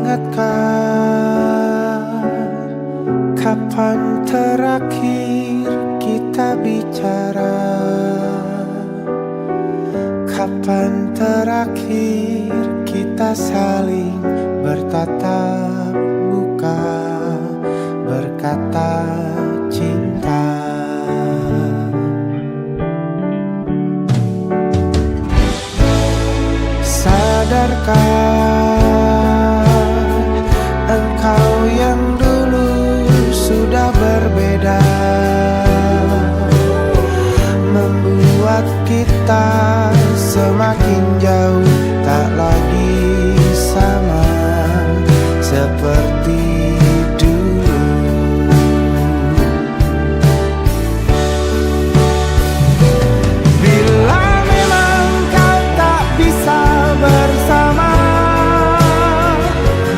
Ingatkah kapan terakhir kita bicara? Kapan terakhir kita saling bertatap muka, berkata cinta? Sadarkah engkau yang dulu sudah berbeda, membuat kita semakin jauh, tak lagi sama seperti dulu. Bila memang kau tak bisa bersama,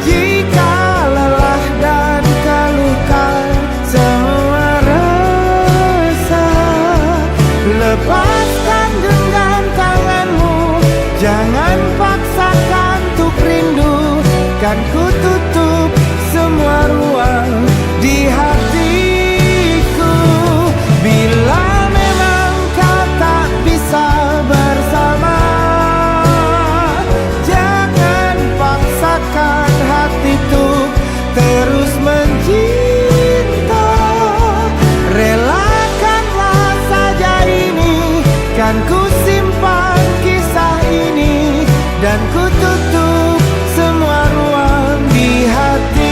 jika lelah dan keluhkan semua rasa, lepaskan genggam tanganmu, jangan paksakan untuk rindu. Kan ku tutup semua ruang di hatiku. Bila memang kau tak bisa bersama, jangan paksakan hati tuh terus mencinta. Relakanlah saja ini, kan ku simpan kisah ini, dan ku tutup semua ruang di hatiku.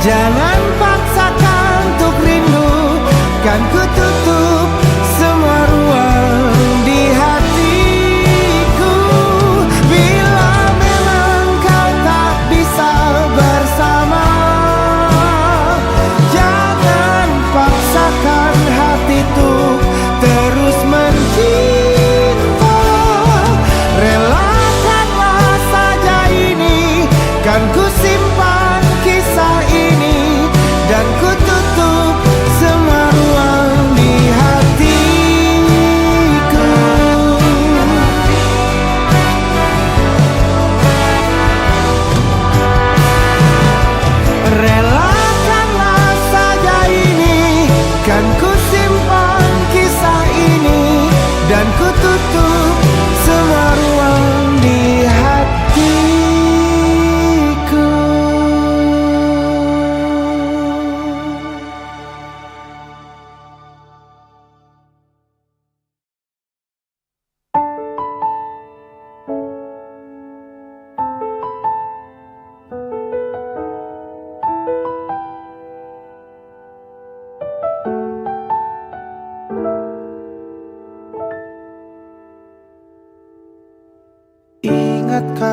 Jangan paksakan untuk rindu, kan ku tutup semua ruang di hatiku. Bila memang kau tak bisa bersama, jangan paksakan hati tuh terus mencinta. Relakanlah saja ini, kan ku simpan kisah ini, dan ku tutup semua ruang di hatiku. Relakanlah saja ini, kan ku simpan kisah ini, dan ku tutup semua ruang di hatiku. Ingatkah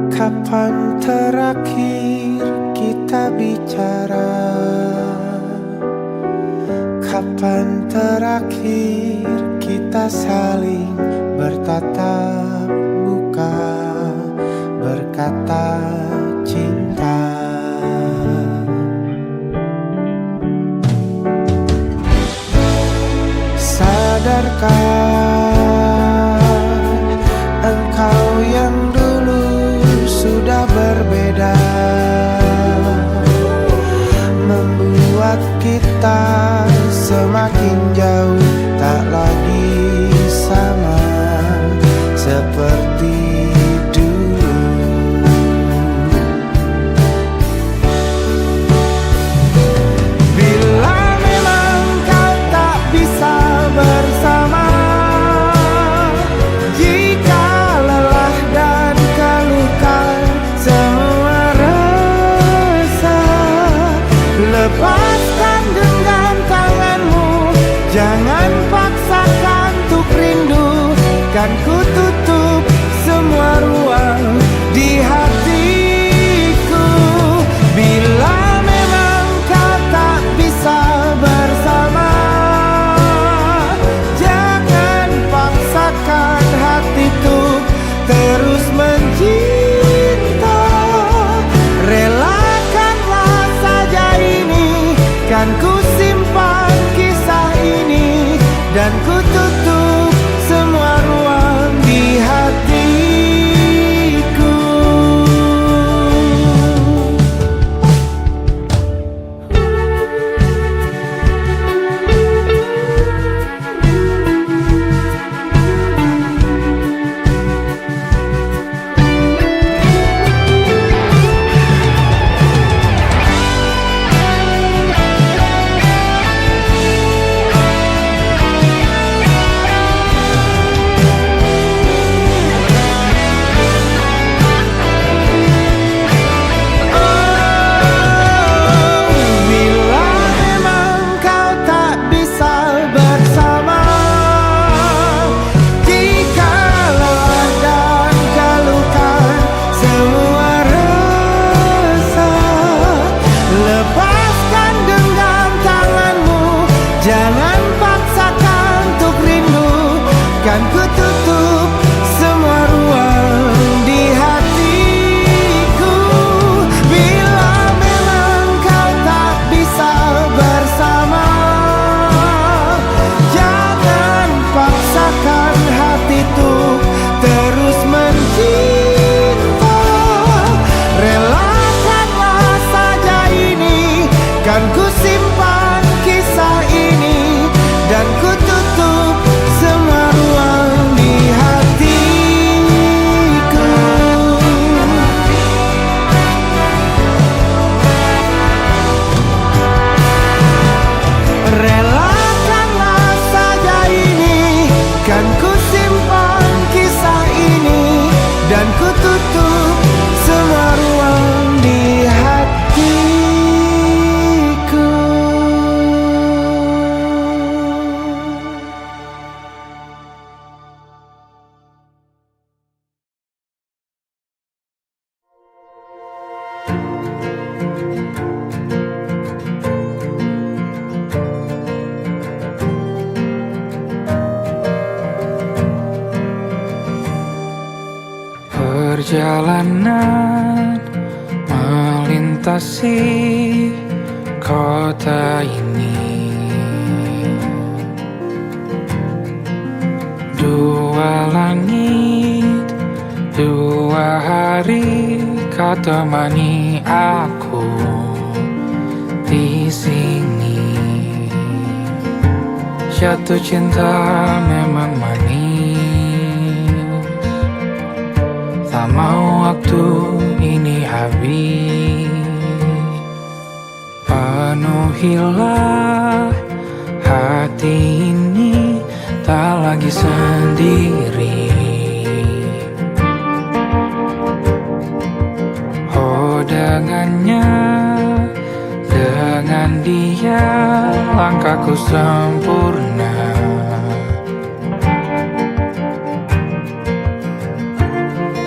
kapan terakhir kita bicara? Kapan terakhir kita saling bertatap muka, berkata cinta? Sadarkah engkau yang dulu sudah berbeda, membuat kita semakin jauh, tak lagi sama seperti dulu. Bila memang kan ku tutup semua ruang di hatiku. Bila memang kau tak bisa bersama, jangan paksakan hati tuh terus mencinta. Relakanlah saja ini, kan ku simpan kisah ini, dan ku tutup semua ruang di hatiku. Jangan paksakan untuk rindu, kan ku tutup semua ruang di hatiku. Bila memang kau tak bisa bersama, jangan paksakan hati tuh terus mencinta. Relakanlah saja ini, kan ku simpan kisah ini, dan ku tutup semua ruang di hatiku. Relakanlah saja ini, kan ku simpan kisah ini, dan ku tutup semua ruang di hatiku. Perjalanan melintasi kota ini, dua langit, dua hari kau temani aku di sini. Jatuh cinta memang manis, tak mau waktu ini habis. Penuhilah hati ini, tak lagi sendiri. Oh dengannya, dengan dia langkahku sempurna.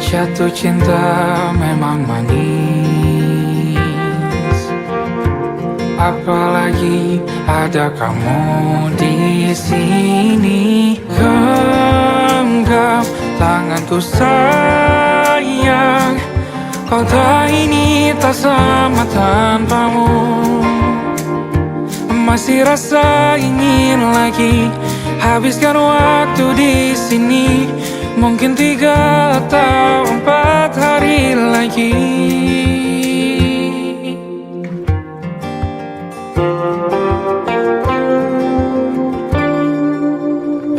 Jatuh cinta memang manis, apalagi ada kamu di sini. Genggam tanganku sayang, kota ini tak sama tanpamu. Masih rasa ingin lagi habiskan waktu di sini. Mungkin 3 atau 4 hari lagi.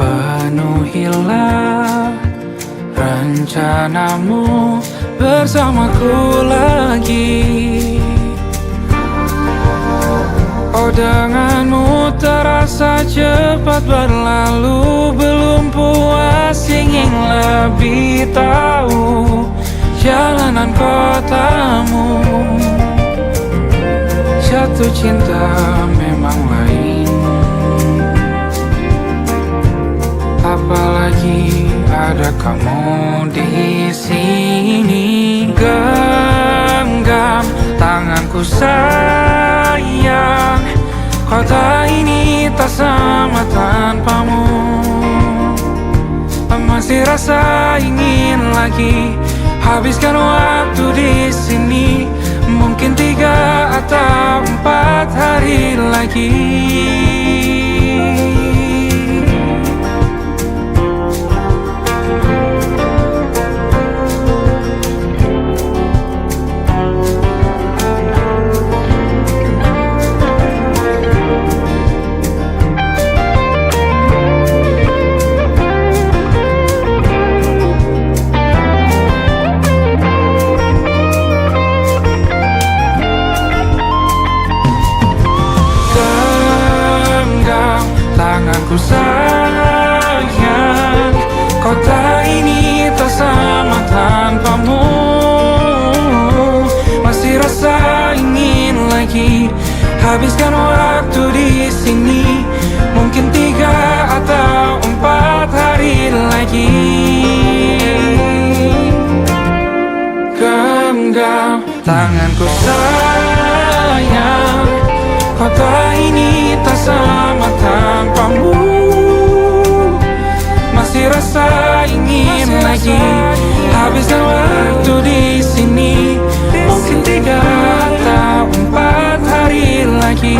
Penuhilah rencanamu bersamaku lagi. Oh denganmu terasa cepat berlalu, belum puas ingin lebih tahu jalanan kotamu. Jatuh cinta memang lain, apalagi ada kamu di sini. Genggam tanganku sayang, kota ini tak sama tanpamu. Masih rasa ingin lagi habiskan waktu di sini. Mungkin 3 atau 4 hari lagi. Tanganku sayang, kota ini tak sama tanpamu. Masih rasa ingin lagi habiskan waktu di sini. Mungkin 3 atau 4 hari lagi. Genggam tanganku sayang, kota ini tak sama tanpamu. Masih rasa ingin lagi habiskan waktu di sini. Mungkin 3 atau 4 hari lagi.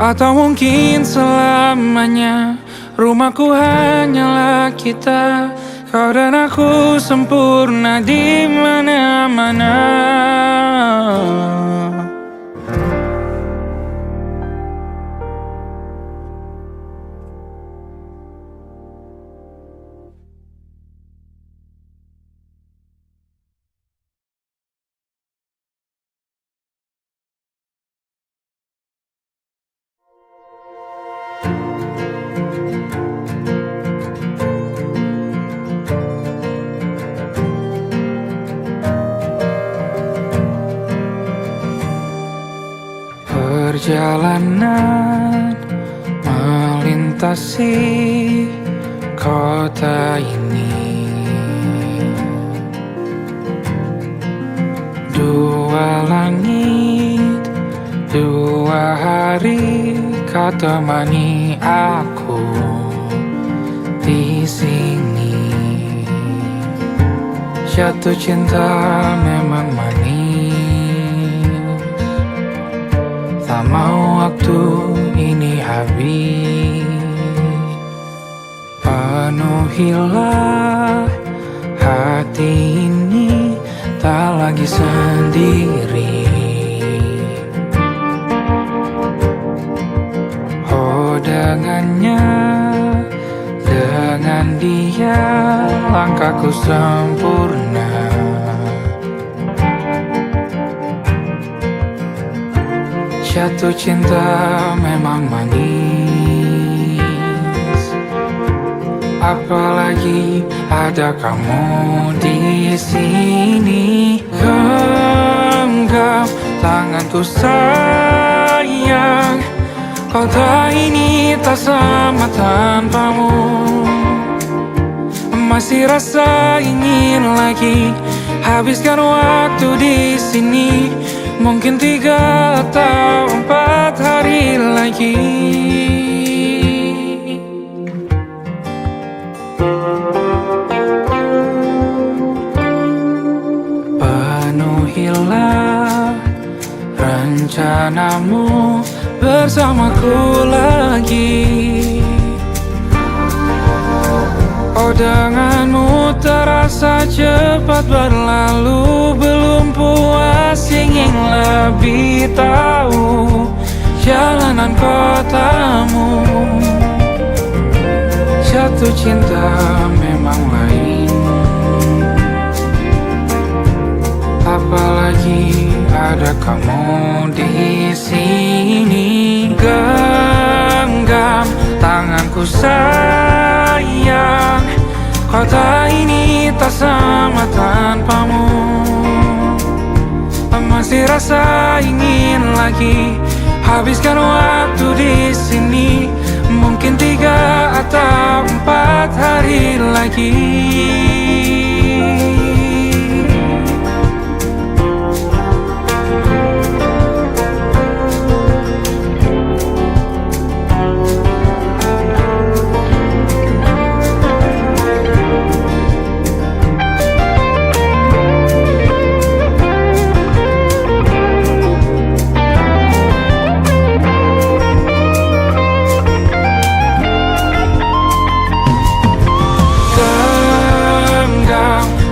Atau mungkin selamanya. Rumahku hanyalah kita, kau dan aku sempurna di mana-mana. Perjalanan melintasi kota ini, 2 langit, 2 hari kau temani aku di sini. Jatuh cinta memang manis, tak mau waktu ini habis. Penuhilah hati ini, tak lagi sendiri. Oh dengannya, dengan dia langkahku sempurna. Jatuh cinta memang manis, apalagi ada kamu di sini. Genggam tanganku sayang, kota ini tak sama tanpamu. Masih rasa ingin lagi habiskan waktu di sini. Mungkin 3 atau 4 hari lagi. Penuhilah rencanamu bersamaku lagi. Oh denganmu terasa cepat berlalu. Belum puas ingin lebih tahu jalanan kotamu. Jatuh cinta memang lain, apalagi ada kamu di sini. Genggam tanganku sayang, kota ini tak sama tanpamu. Masih rasa ingin lagi habiskan waktu di sini. atau 4 hari lagi.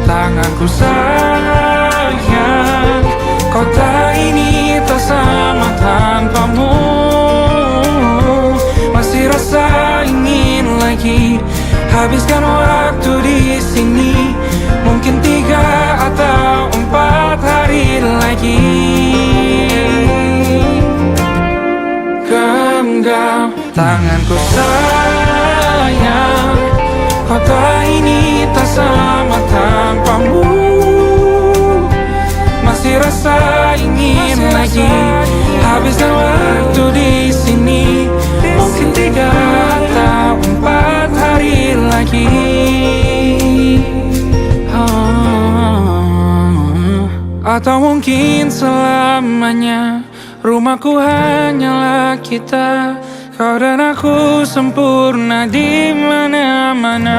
Tanganku sayang, kota ini tak sama tanpamu. Masih rasa ingin lagi habiskan waktu di sini. Mungkin 3 atau 4 hari lagi. Genggam tanganku sayang, kota ini tak sama tanpamu. Masih rasa ingin lagi habiskan waktu di sini. Mungkin 3 atau 4 hari lagi. Atau mungkin selamanya. Rumahku hanyalah kita, kau dan aku sempurna di mana-mana.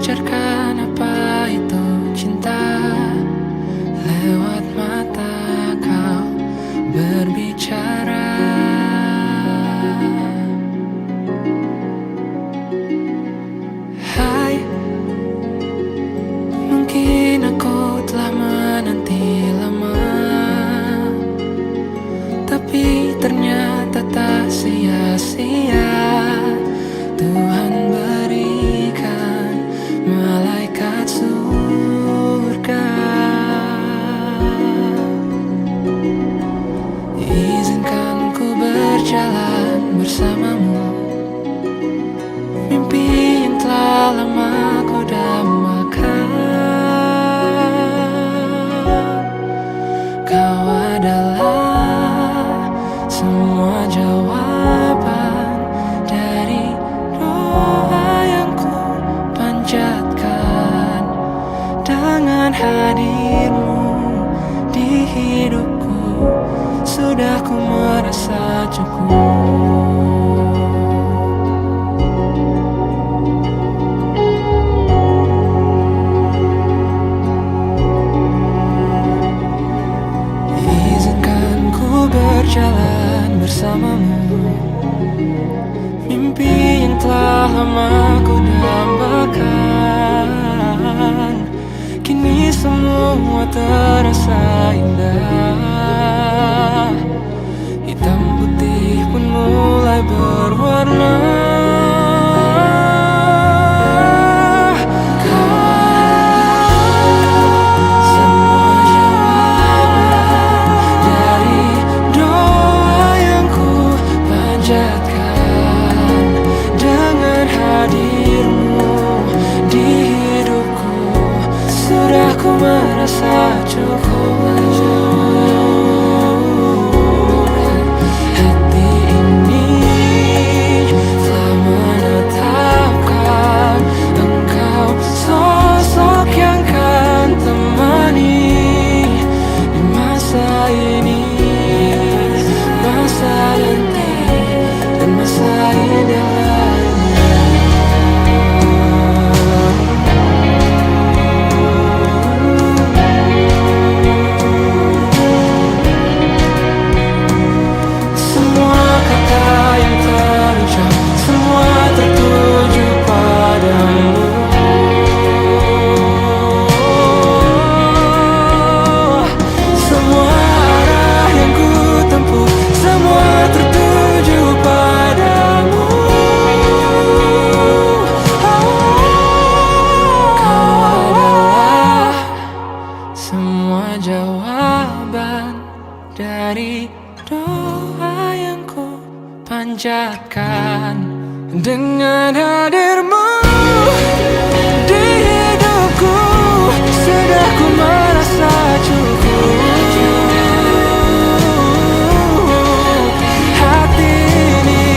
Ajarkan apa itu cinta. Lewat mata kau berbicara. Hai, mungkin aku telah menanti lama, tapi ternyata tak sia-sia. Tuhan berikan malaikat surga. Izinkan ku berjalan bersamamu. Mimpi yang telah lama ku dambakan. Kau adalah semua jawaban dari doa yang ku panjatkan. Dengan hadirmu di hidupku, sudah ku merasa cukup. Izinkan ku berjalan bersamamu. Mimpi yang telah lama ku dambakan, kini semua terasa indah. Hitam putih pun mulai berwarna. Merasa cukup. Hati ini panjatkan. Dengan hadirmu di hidupku, sudah ku merasa cukup. Hati ini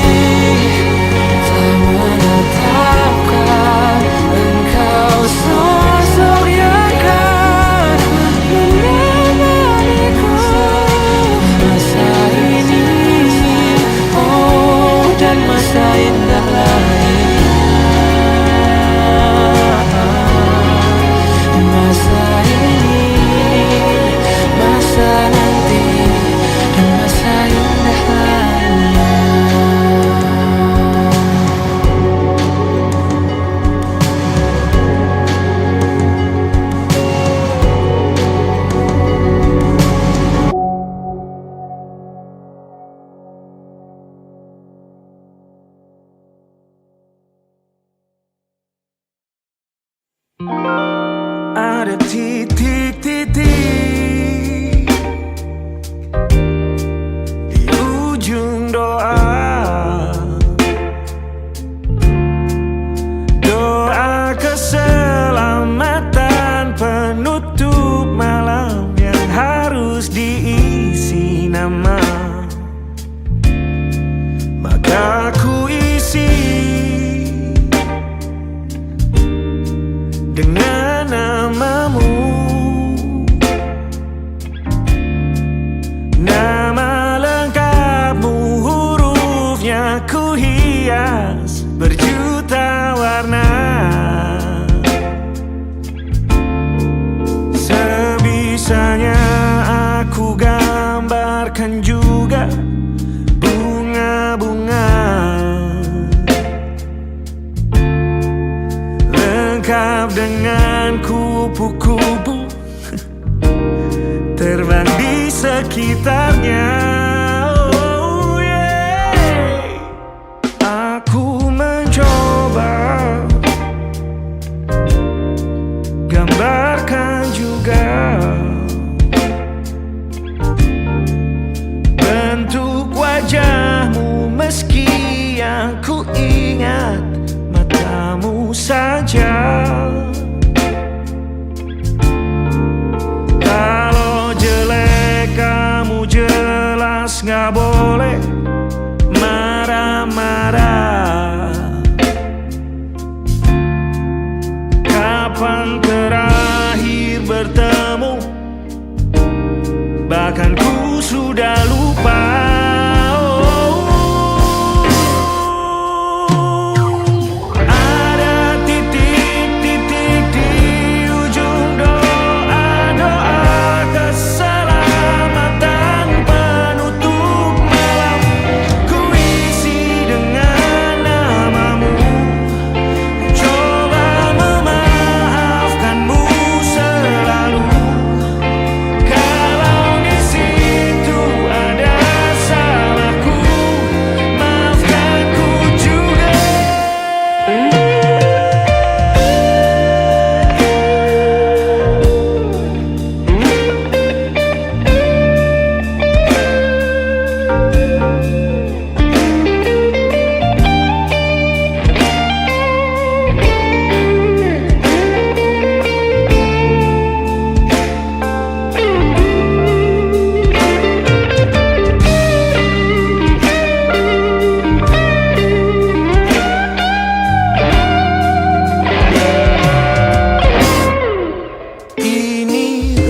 tak menetapkan engkau sosok yang kan menemaniku masa ini, oh, dan masa indah lainnya. Masa ini, masa nanti, dan masa indah lainnya. Ada titik-titik di ujung doa, doa keselamatan penutup malam yang harus diisi nama. Maka ku isi dengan namamu, nama lengkapmu, hurufnya ku hias berjuta warna. Sebisanya aku gambarkan juga bunga-bunga lengkap dengan kupu-kupu terbang di sekitarnya. Oh yeah. Aku mencoba gambarkan juga bentuk wajahmu, meski yang ku ingat matamu saja. Kalau jelek kamu jelas gak boleh marah-marah. Kapan terakhir bertemu, bahkan ku sudah lupa.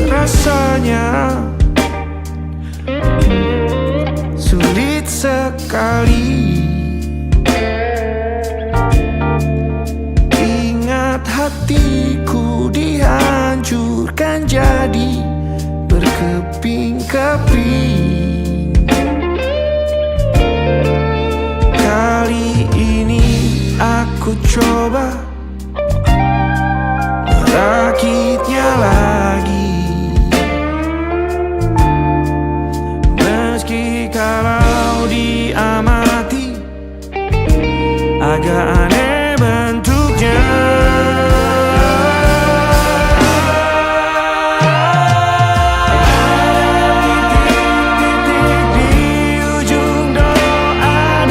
Rasanya sulit sekali. Ingat hatiku dihancurkan jadi berkeping-keping. Kali ini aku coba merakitnya lagi. Kalau diamati agak aneh bentuknya. Titik-titik di ujung doa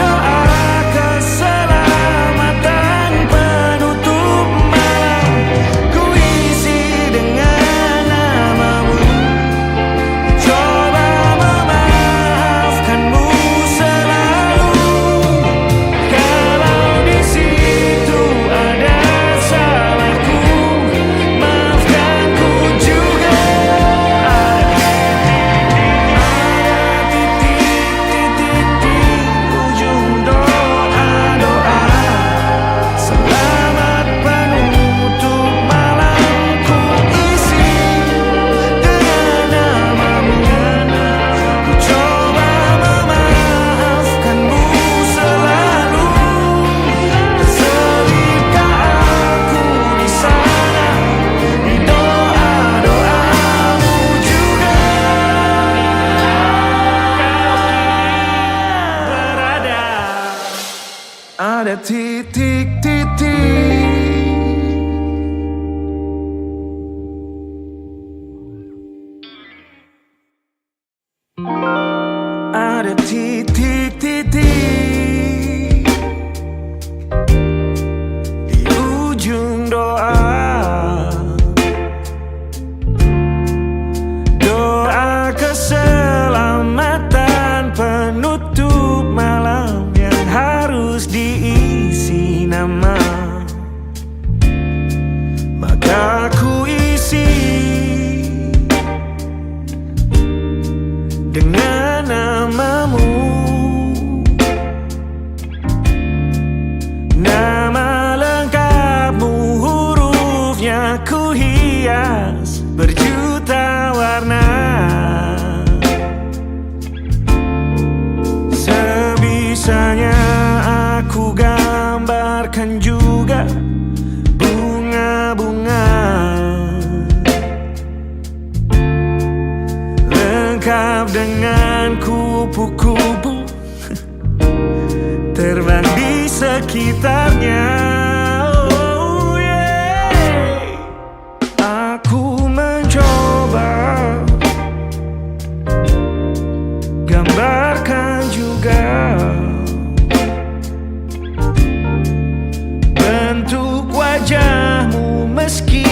ada titik-titik. Ada titik-titik di ujung doa, doa keselamatan penutup malam yang harus diisi nama. Maka ku isi dengan namamu, nama lengkapmu, hurufnya ku hias berjuta warna. Sebisanya aku gambarkan juga bunga-bunga, lengkap dengan kupu-kupu terbang di sekitarnya. Oh yeah. Aku mencoba gambarkan juga bentuk wajahmu, meski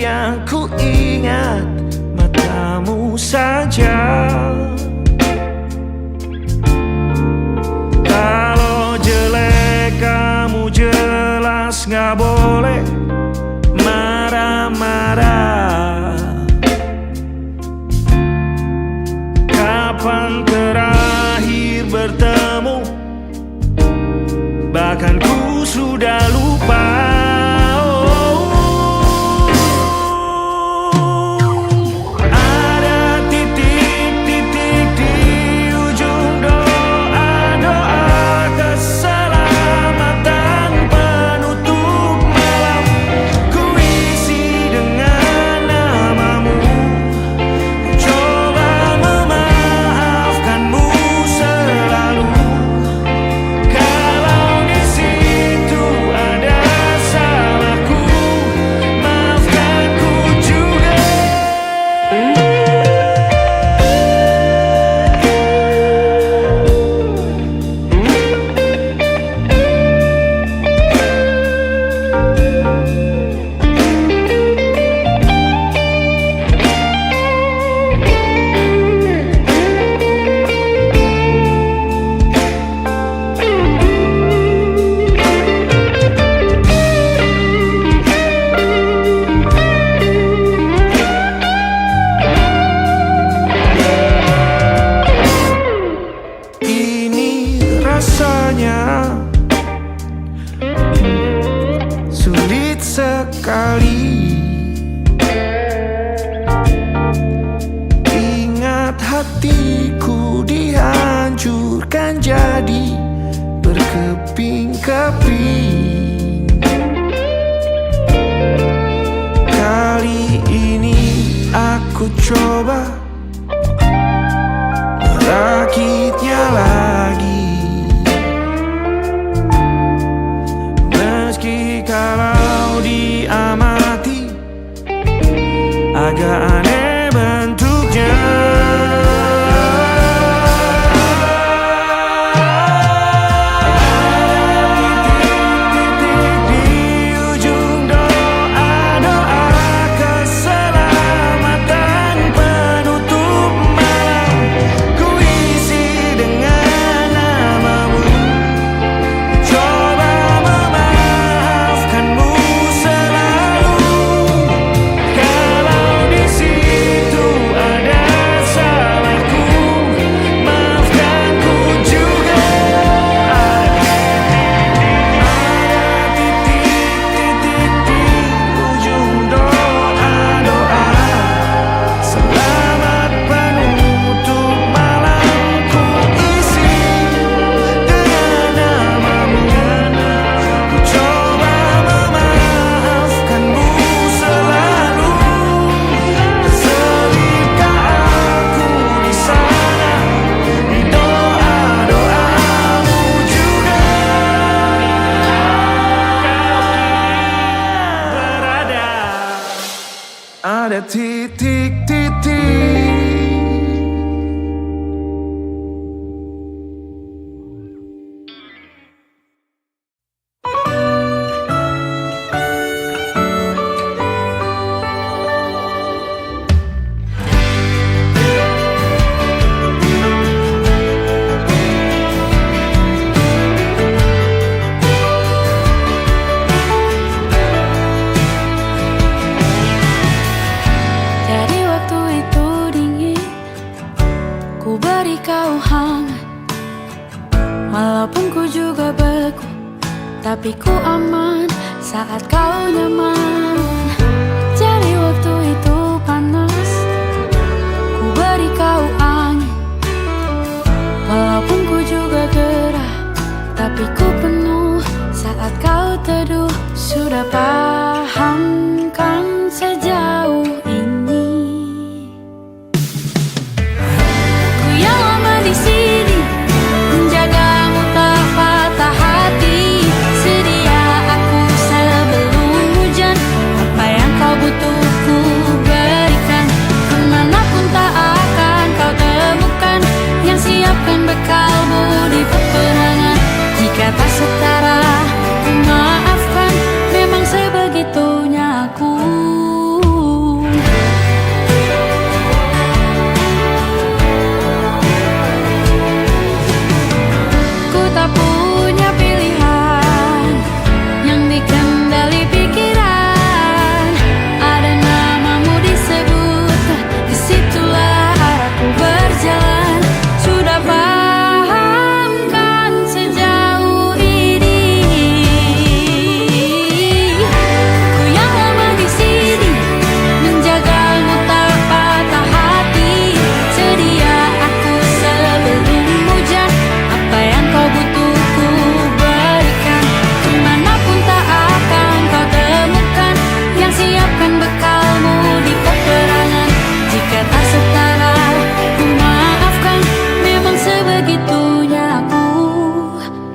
yang ku ingat matamu saja. Kalau jelek kamu jelas gak boleh marah-marah. Kapan terakhir bertemu, bahkan ku sudah lupa. Rasanya sulit sekali. Ingat hatiku dihancurkan jadi berkeping-keping. Kali ini aku coba merakitnya lagi. Kalau diamati agak aneh bentuknya. ada titik-titik. Tapi ku aman saat kau nyaman. Jadi waktu itu panas, ku beri kau angin. Walaupun ku juga gerah, tapi ku penuh saat kau teduh. Sudah paham kan sejauh ini? Ku yang lama di sini menjagamu tak patah hati. Bekalmu di peperangan, jika tak setara ku maafkan. Memang sebegitunya aku. Ku tak punya pilihan yang dikendali pikiran. Ada namamu disebut, disitulah arahku berjalan. Sudah paham kan sejauh ini? Ku yang lama di sini menjagamu tak patah hati. Sedia aku sebelum hujan. Apa yang kau butuh ku berikan. Kemanapun tak akan kau temukan. Yang siapkan bekalmu di peperangan. Jika tak setara ku maafkan. Memang sebegitunya aku.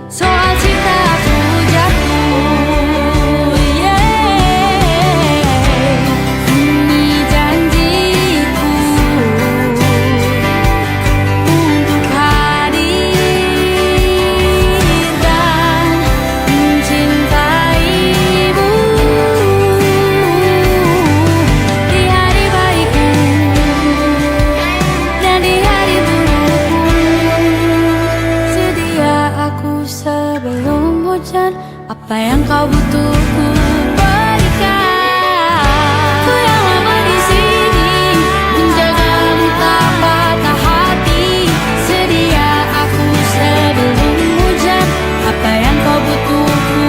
Soal cinta aku jatuh, ini janjiku untuk hadir dan mencintaimu di hari baikku dan di hari burukku. Sedia aku sebelum hujan. Apa yang kau butuh ku berikan. Ku yang lama di sini menjagamu tak patah hati. Sedia aku sebelum hujan. Apa yang kau butuh ku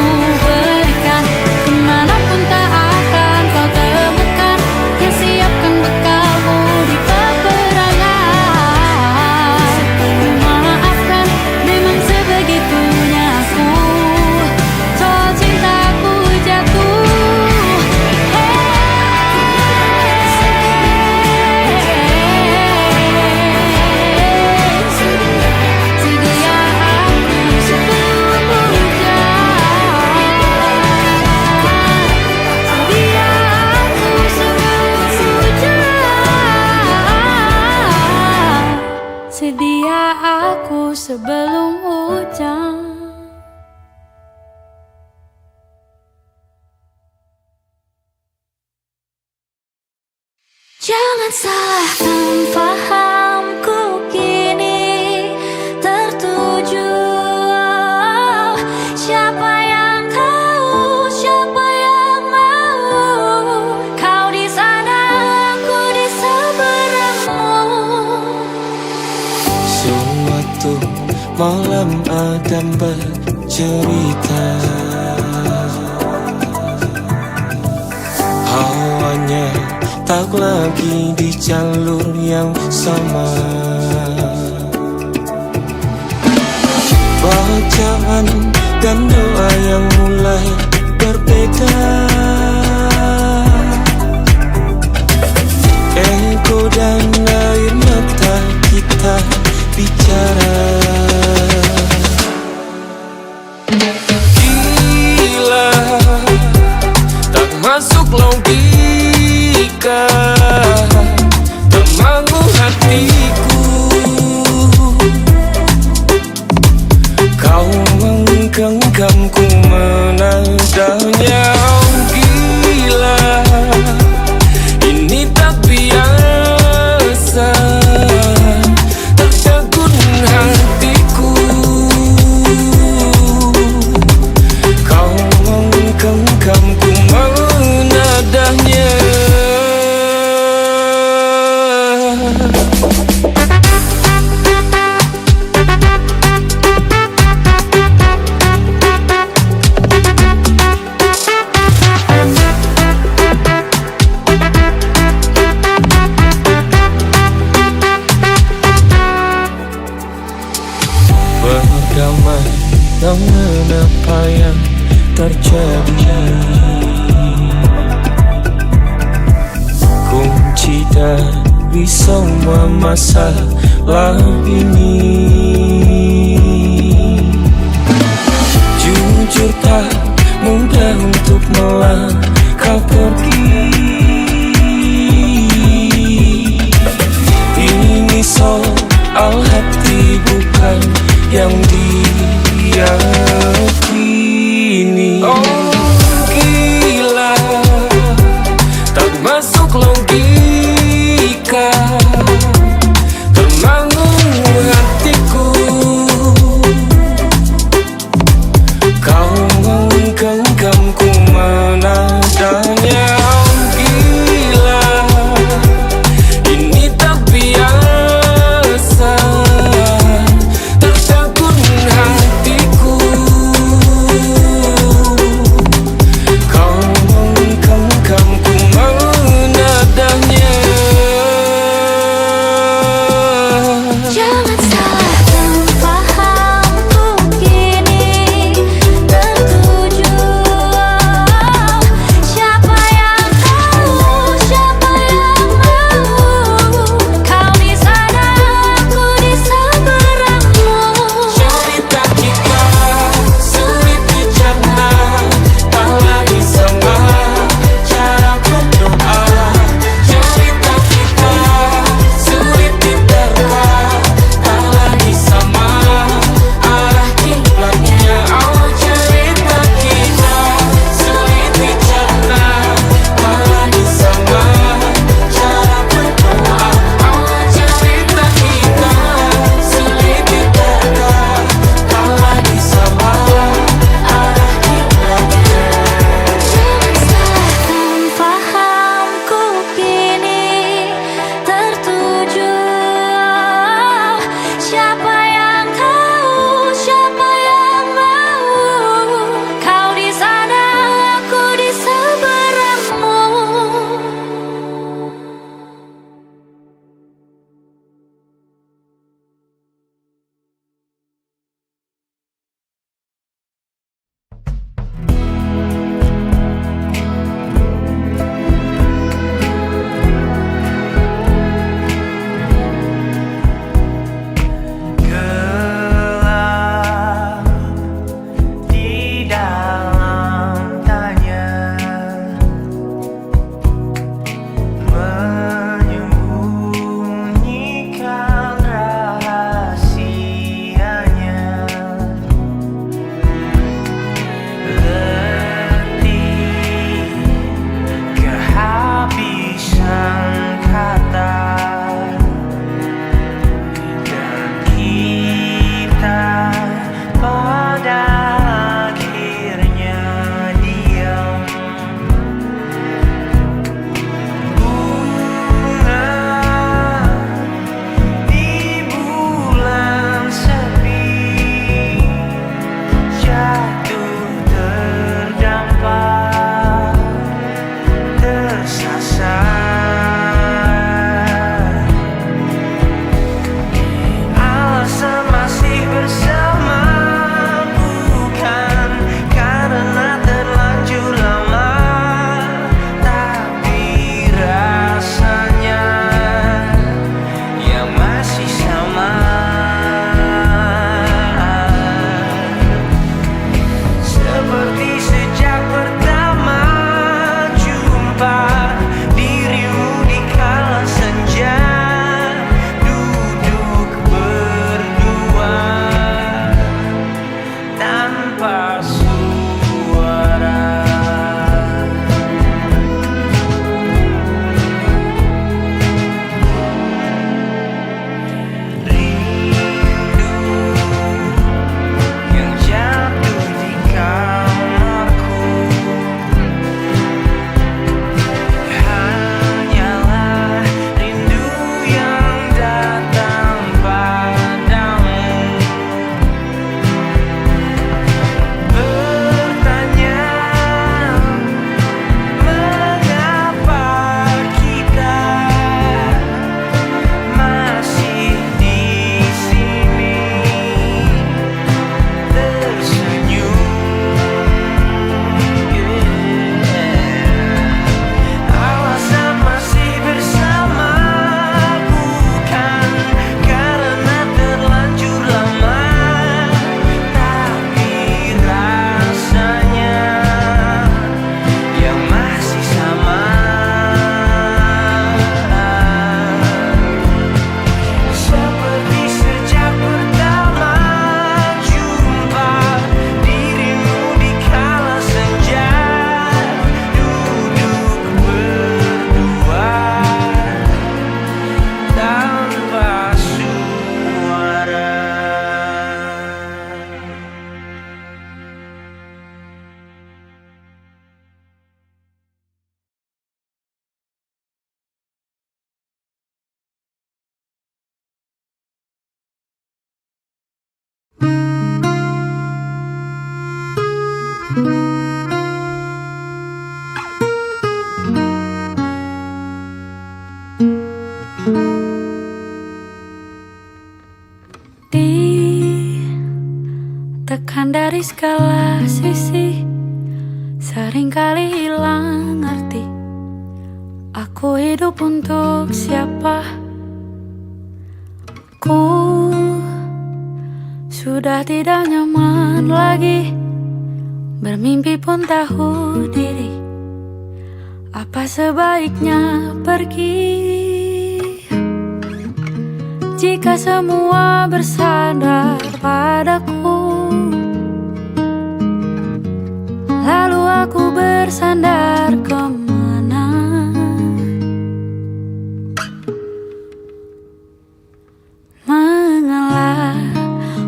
berikan. Kemanapun tak akan kau temukan. Yang siapkan bekalmu di peperangan. Ku maafkan, memang sebegitunya aku. Soal cintaku jatuh, sedia aku sebelum hujan. Sedia aku sebelum hujan. Sedia aku sebelum hujan. Jangan salahkan fahamku kini tertuju. Siapa yang tahu, siapa yang mau. Kau di sana, aku di seberangmu. Suatu malam akan bercerita. Hawanya tak lagi di jalur yang sama. Bacaan dan doa yang mulai berbeda. Ego dan air mata kita bicara. Gila, tak masuk logika. menggenggam ku menadahnya. Oh gila, ini tak biasa, tak tegun hatiku. Kau menggenggam ku menadahnya. Berdamai dengan apa yang terjadi, kunci dari semua masalah ini. Jujur tak mudah untuk melangkah pergi. Ini soal hati bukan yang diyakini. Oh gila, tak masuk logika, termangu hatiku. Ditekan dari segala sisi, seringkali hilang arti. Aku hidup untuk siapa? Ku sudah tidak nyaman lagi, bermimpi pun tahu diri. Apa sebaiknya pergi? Jika semua bersandar padaku, lalu aku bersandar kemana? Mengalah,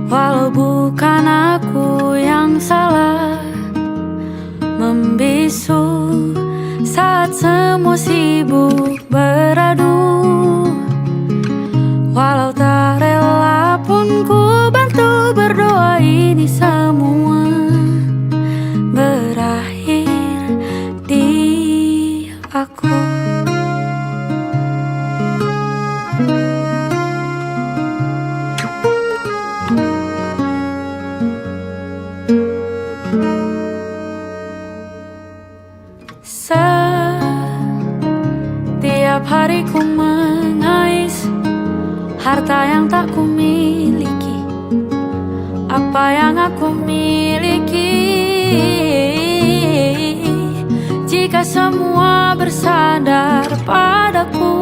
walau bukan aku yang salah. Membisu saat semua sibuk beradu. Walau tak rela pun ku bantu berdoa ini semua berakhir di aku. Setiap hari ku mengais harta yang tak ku miliki. Apa yang aku miliki? Jika semua bersandar padaku,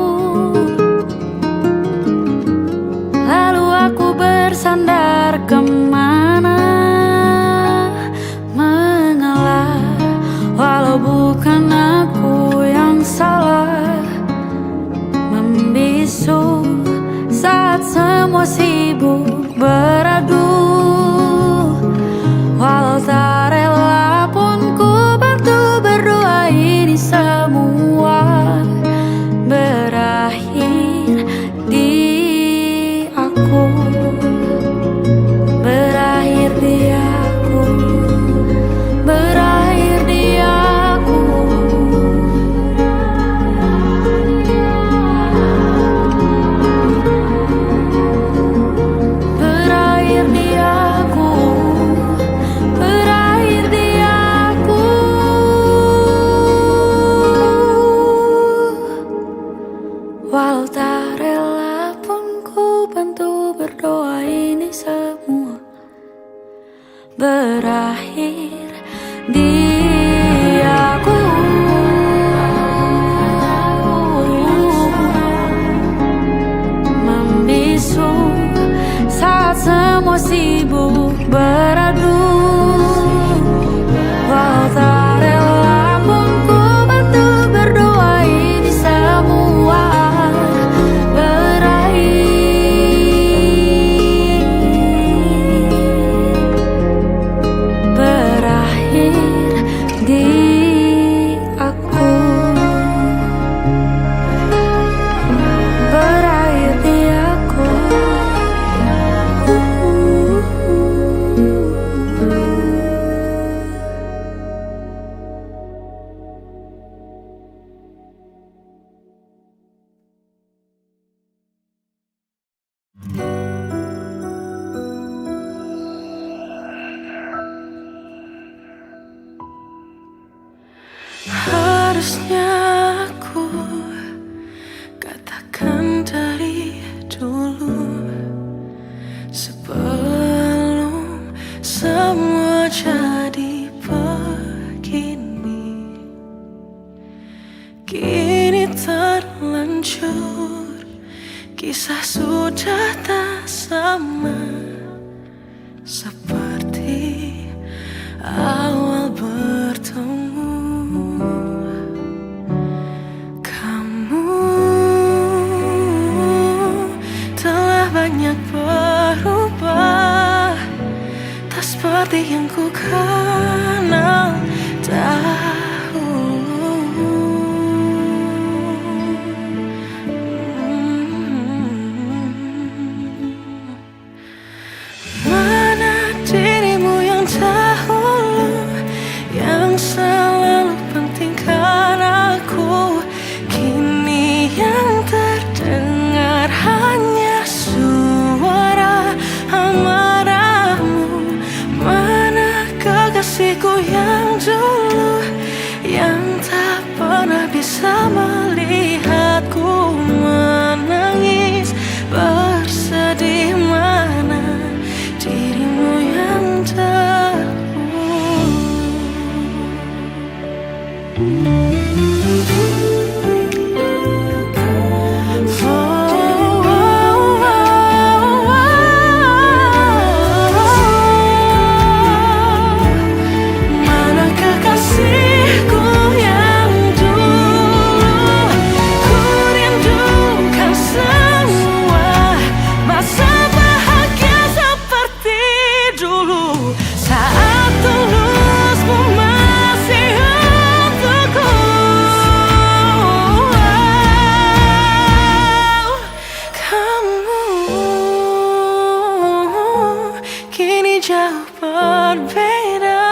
lalu aku bersandar kemana? Mengalah, walau bukan aku yang salah. Membisu saat semua sibuk beradu. Walau tak rela pun ku bantu berdoa ini semua berakhir di aku. Berakhir di aku. Berakhir di aku. Walau tak rela pun ku bantu berdoa ini semua berakhir di aku. Membisu saat semua sibuk beradu. Walau tak rela pun ku bantu berdoa ini semua berakhir di aku. Berakhir di aku. Harusnya aku katakan dari dulu, sebelum semua jadi begini. Kini terlanjur, kisah sudah tak sama seperti awal bertemu. Banyak berubah, tak seperti yang ku kenal dahulu. Mana dirimu yang dahulu, kekasihku yang dulu, yang tak pernah bisa melihatku menangis bersedih. Mana dirimu yang mana kekasihku yang dulu, ku rindukan semua masa bahagia seperti dulu, saat tulusmu masih untukku. Kamu kini jauh berbeda,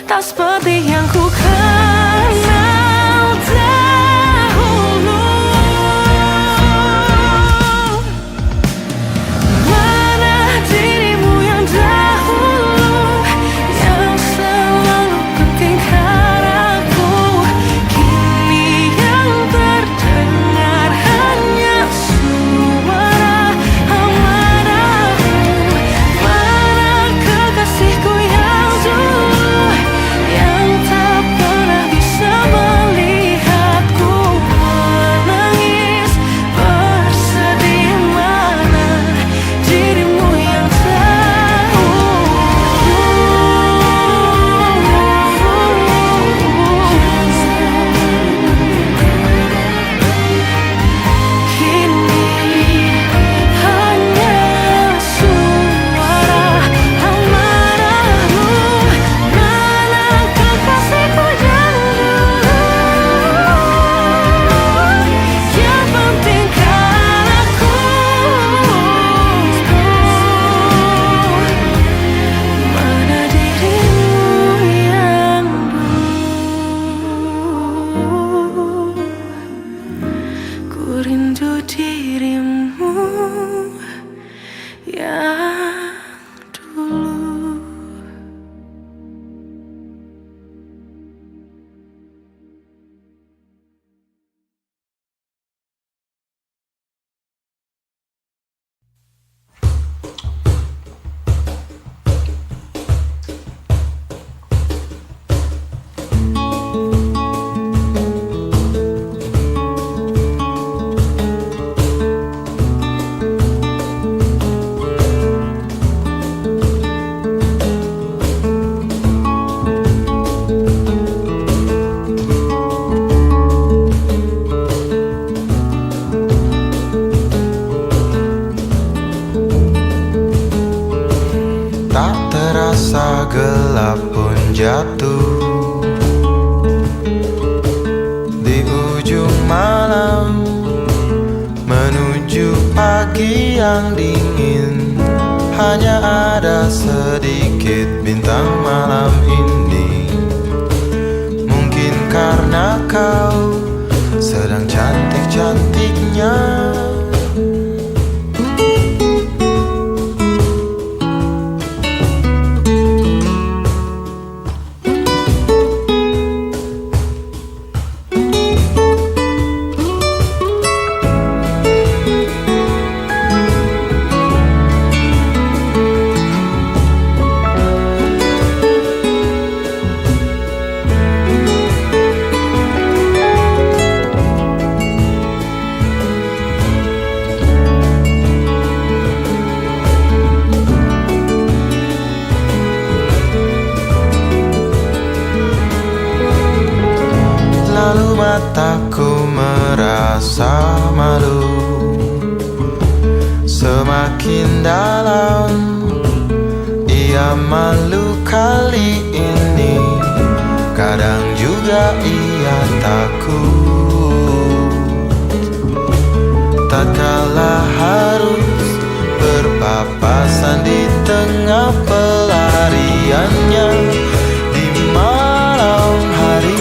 tak seperti yang ku kenal dahulu. Mana dirimu yang dahulu, yang selalu pentingkan aku, kini yang terdengar hanya suara amarahmu. Mana kekasihku yang dulu, yang tak pernah bisa melihatku menangis bersedih. Mana dirimu yang tahu, kini hanya suara amarahmu. Mana kekasihku yang dulu, yang pentingkan aku, mana dirimu yang dulu, ku rindu dirimu yang dulu. Tak terasa gelap pun jatuh di ujung malam, menuju pagi yang dingin. Hanya ada sedikit bintang malam ini. Mungkin karena kau sedang cantik-cantiknya. Lalu mataku merasa malu, semakin dalam ia malu kali ini. Kadang juga ia takut, tatkala harus berpapasan di tengah pelariannya di malam hari.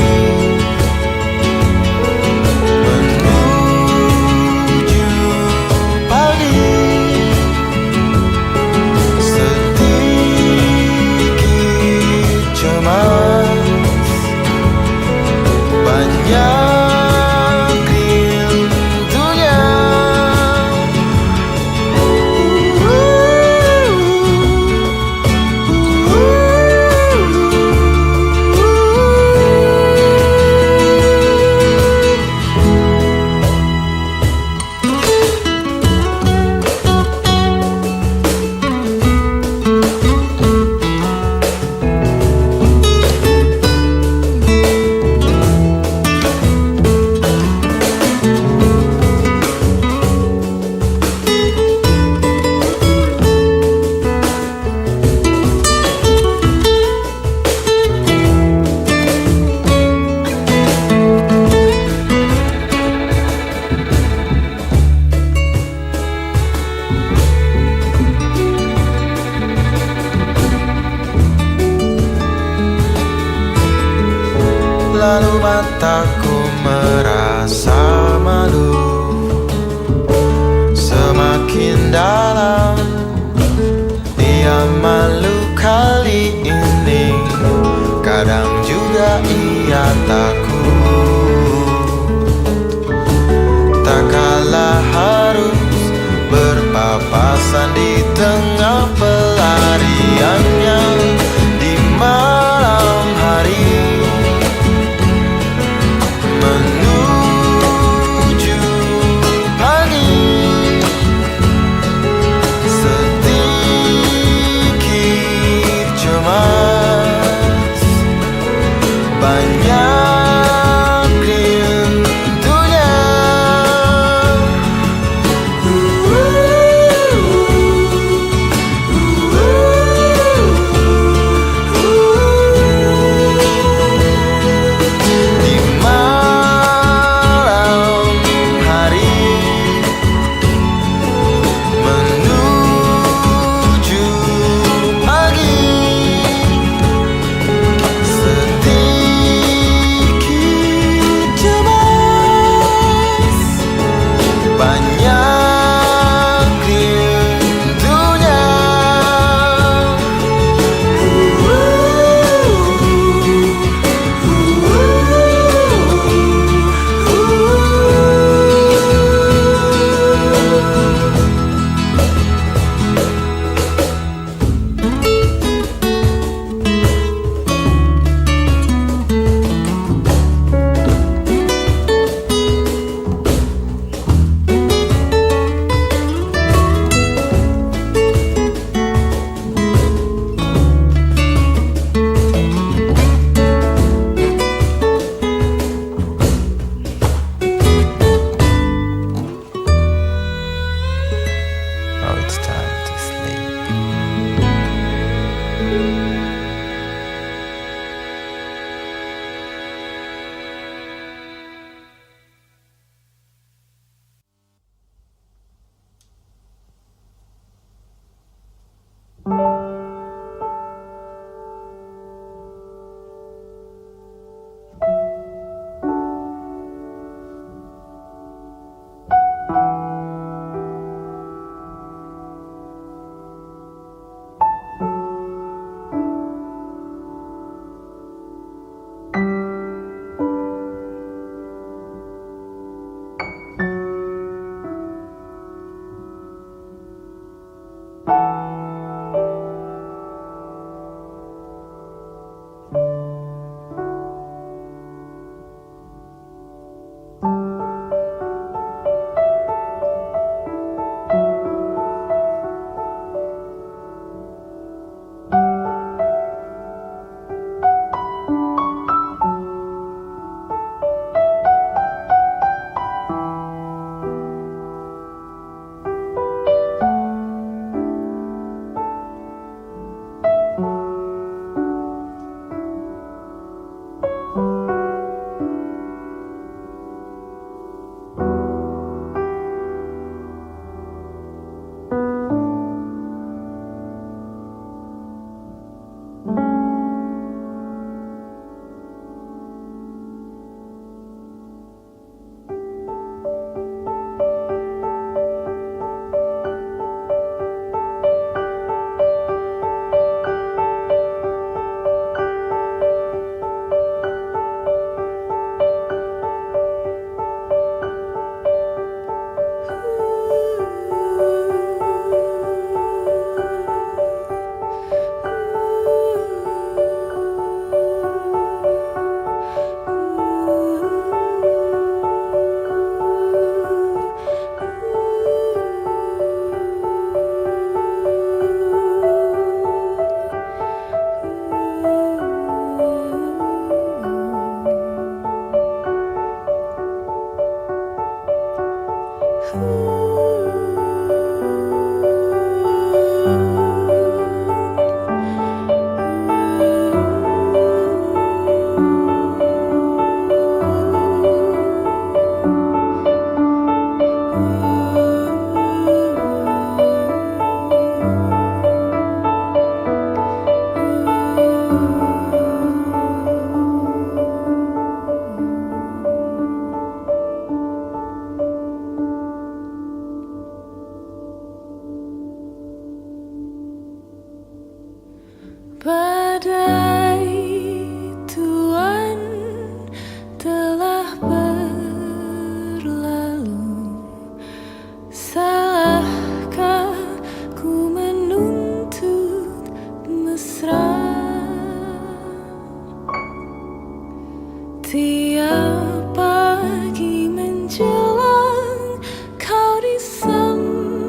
Sedikit lalu mataku merasa malu. Semakin dalam ia malu kali ini, kadang juga ia takut. Tak kalah harus berpapasan di tengah pelariannya di malam hari menuju pagi. Sedikit cemas, banyak Badai Tuhan telah berlalu. Salahkah ku menuntut mesra? Tiap pagi menjelang kau di sampingku,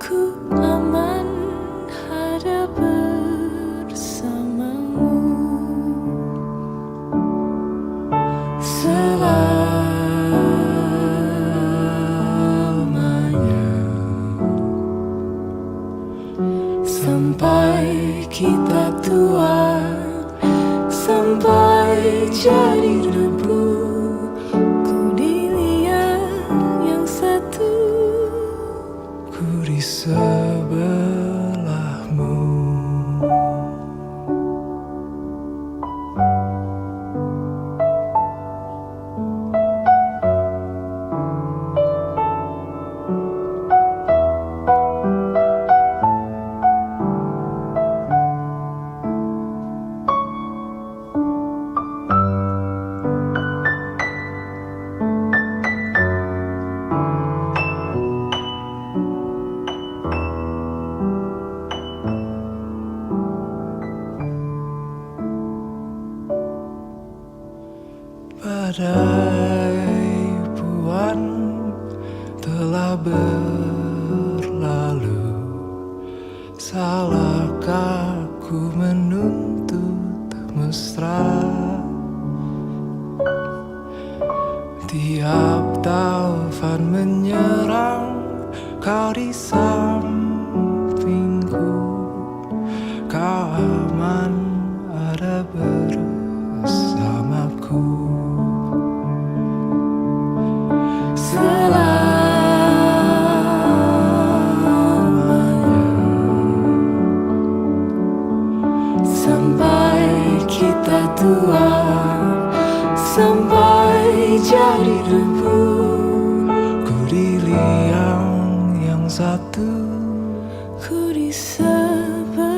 ku aman ada bersamamu. Selamanya sampai kita tua, sampai jadi debu, ku dilihat yang satu, ku di sebelahmu. Badai Puan telah berlalu. Salahkah ku menuntut mesra? Tiap taufan menyerang, kau di sampingku, kau aman ada bersamaku. Selamanya sampai kita tua, sampai jadi debu, ku di liang yang satu, ku di sebelahmu.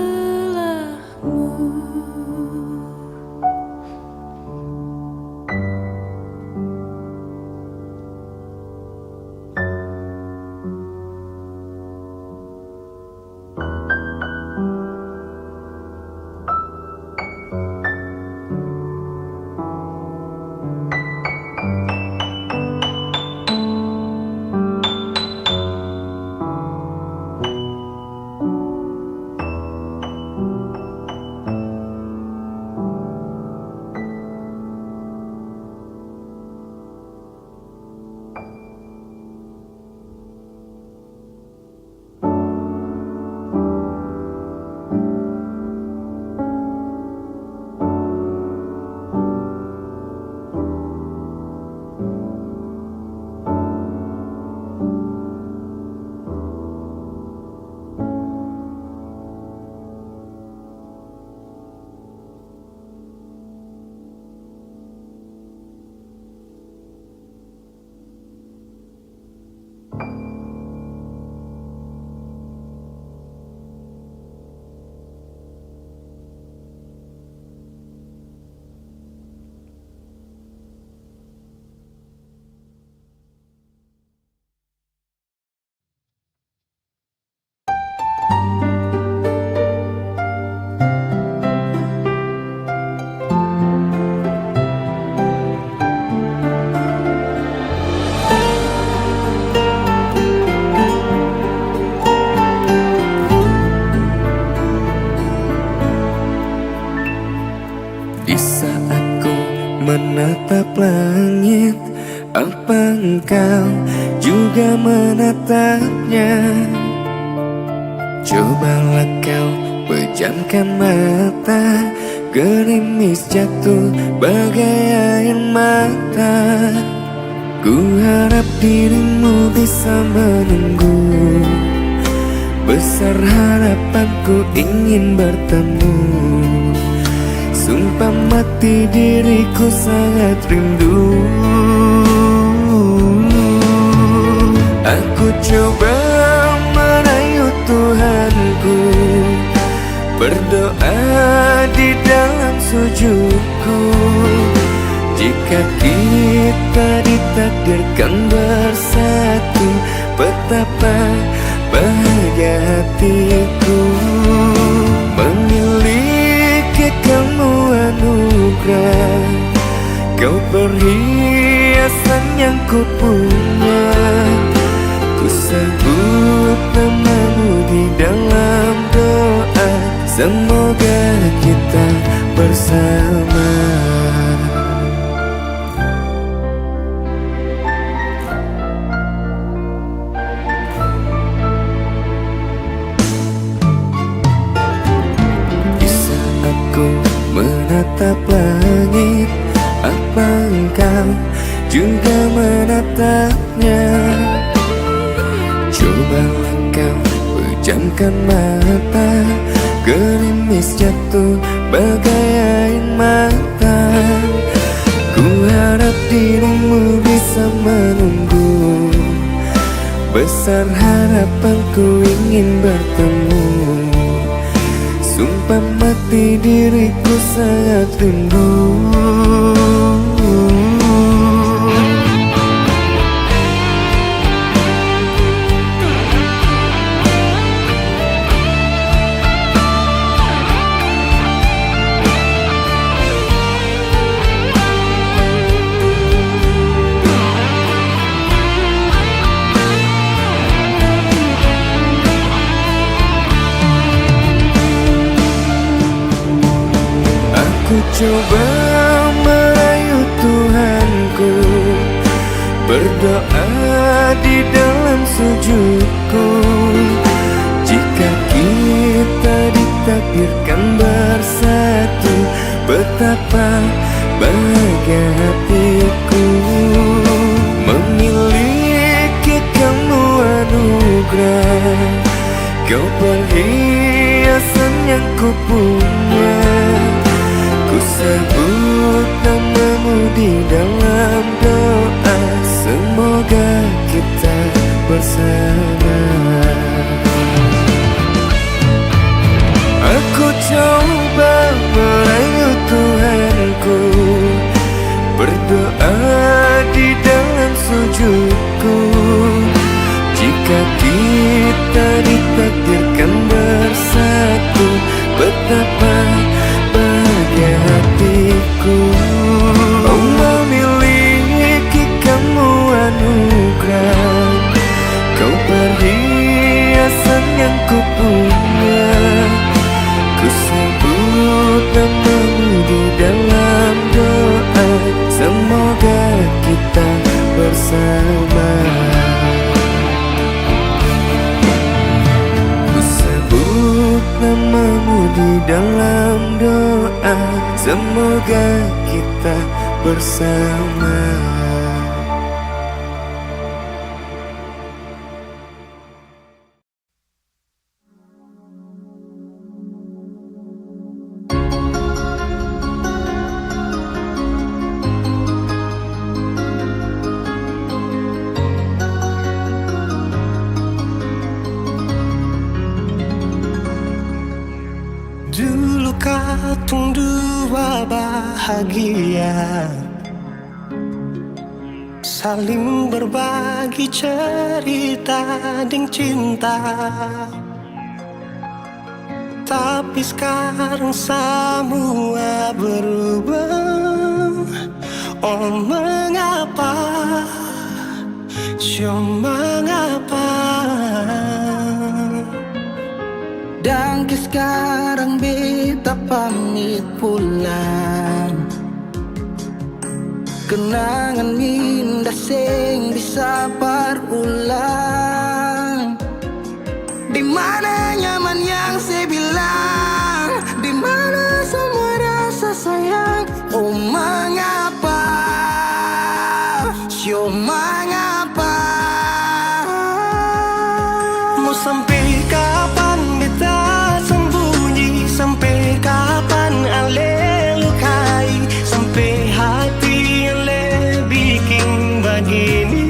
Di saat ku menatap langit, apa engkau juga menatapnya? Cobalah kau pejamkan mata, gerimis jatuh bagai air mata. Ku harap dirimu bisa menunggu, besar harapanku ingin bertemu. Sumpah mati diriku sangat rindu. Aku coba merayu Tuhanku, berdoa di dalam sujudku. Jika kita ditakdirkan bersatu, betapa bahagia hatiku. Memiliki kamu anugerah, kau perhiasan yang ku punya. Ku sebut namamu di dalam doa, semoga kita bersama. Di saat aku menatap langit, apa engkau juga menatapnya? Cobalah kau pejamkan mata, gerimis jatuh bagai air mata. Ku harap dirimu bisa menunggu, besar harapanku ingin bertemu. Sumpah mati diriku sangat rindu. Ku coba merayu Tuhanku, berdoa di dalam sujudku. Jika kita ditakdirkan bersatu, betapa bahagia hatiku. Memiliki kamu anugerah, kau perhiasan yang ku punya. Ku sebut namamu di dalam doa, semoga kita bersama. Aku coba merayu Tuhanku, berdoa di dalam sujudku. Jika kita ditakdirkan bersatu, betapa bahagia hatiku. Oh, memiliki kamu anugerah, kau perhiasan yang ku punya. Ku sebut namamu di dalam doa, semoga kita bersama. Ku sebut namamu di dalam doa, semoga kita bersama. Dulu katong dua bahagia, saling berbagi cerita dan cinta. Tapi sekarang semua berubah. Oh mengapa, mengapa? Dan sekarang beta pamit pulang. Kenangan indah sing bisa berulang. Di mana nyaman yang saya bilang, di mana semua rasa sayang. Oh mengapa, mengapa? Mau sampai kapan beta sembunyi? Sampai kapan ale lukai? Sampai hati ale bikin begini.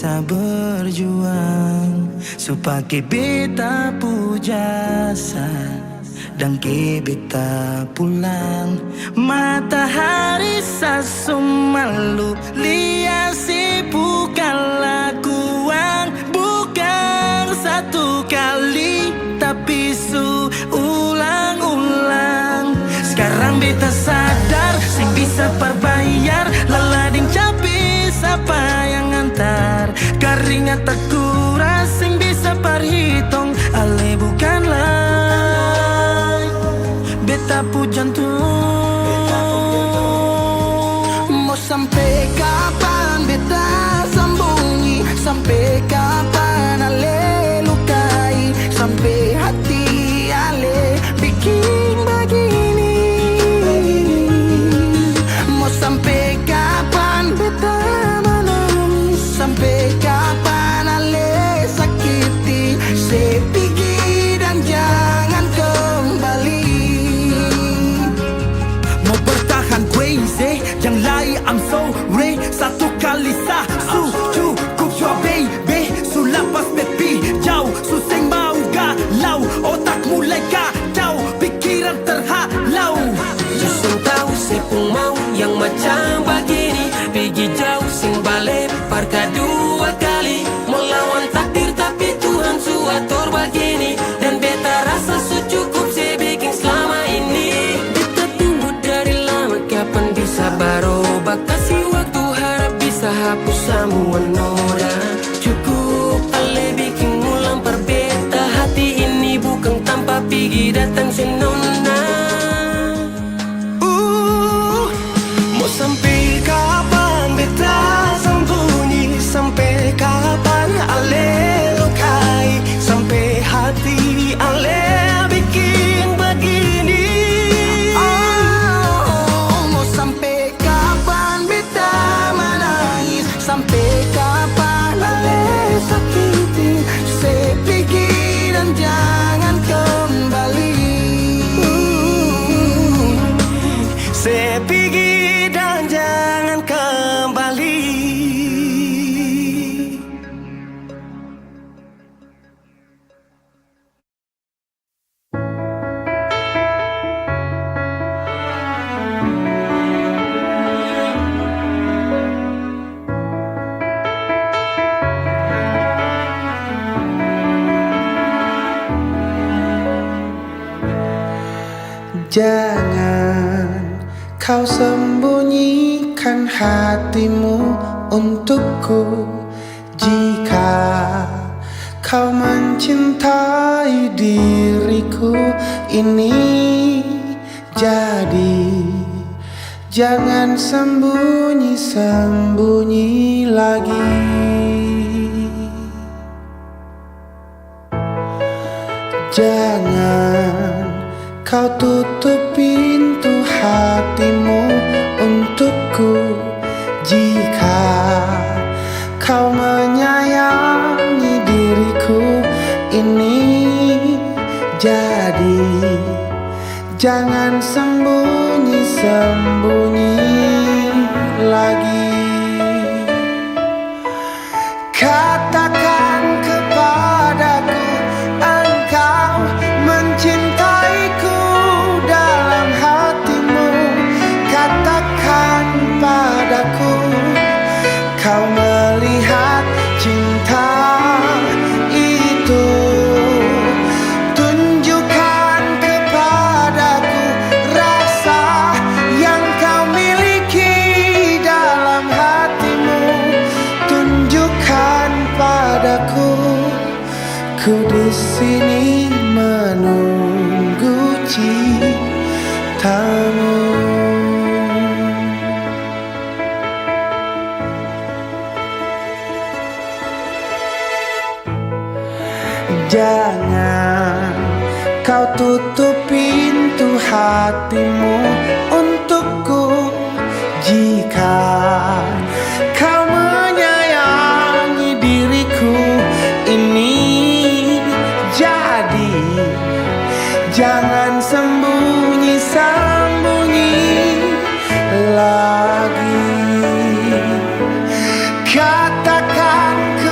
bisa berjuang supaya beta pujasa dan ke beta pulang. Matahari sasumalu liasi bukan lakuang, bukan satu kali tapi ulang-ulang. Sekarang beta sadar sing bisa perbayar lalading capis apa yang antar keringat terkuras sing bisa perhitung ale bukanlah beta pu jantung. Mau sampai kapan beta sembunyi, sampai kapan ale lukai, sampai hati ale bikin begini. Mau sampai kapan beta menangis, sampai kapan ale sakiti, sepigi dan jangan kembali. Mau bertahan crazy, yang lain I'm sorry. Satu kali sah cukup jua baby. Sulapas bepi jauh, suseng mau galau, otak mulai kacau, pikiran terhalau. Justru tahu sepung mau yang macam begini, pergi jauh sing balik parka dua kali. Melawan takdir tapi Tuhan suatur begini, dan beta rasa cukup saya bikin selama ini. Beta tunggu dari lama kapan bisa berubah, kasih waktu harap bisa hapus semua noda. Cukup ale bikin ulang perbeta, hati ini bukan tanpa pergi datang senona. Mau sampai kapan beta sembunyi, sampai kapan ale lukai, sampai hati ale bikin begini. Mau sampai kapan beta menangis, sampai kapan ale sakiti, sepigi dan jangan kembali. Sepigi dan jangan kembali. Jangan kau sembunyikan hatimu untukku. Jika kau mencintai diriku ini, jadi jangan sembunyi-sembunyi lagi. Jangan kau tutup pintu hatimu untukku. Jika kau menyayangi diriku ini, jadi jangan sembunyi-sembunyi lagi. Katakan kepadaku engkau mencintaiku dalam hatimu. Katakan padaku kau melihat cinta itu. Tunjukkan kepadaku rasa yang kau miliki dalam hatimu. Tunjukkan padaku, ku di sini menunggu cintamu. Jangan kau tutup pintu hatimu untukku. Jika kau menyayangi diriku ini, jadi jangan sembunyi-sembunyi lagi. Katakan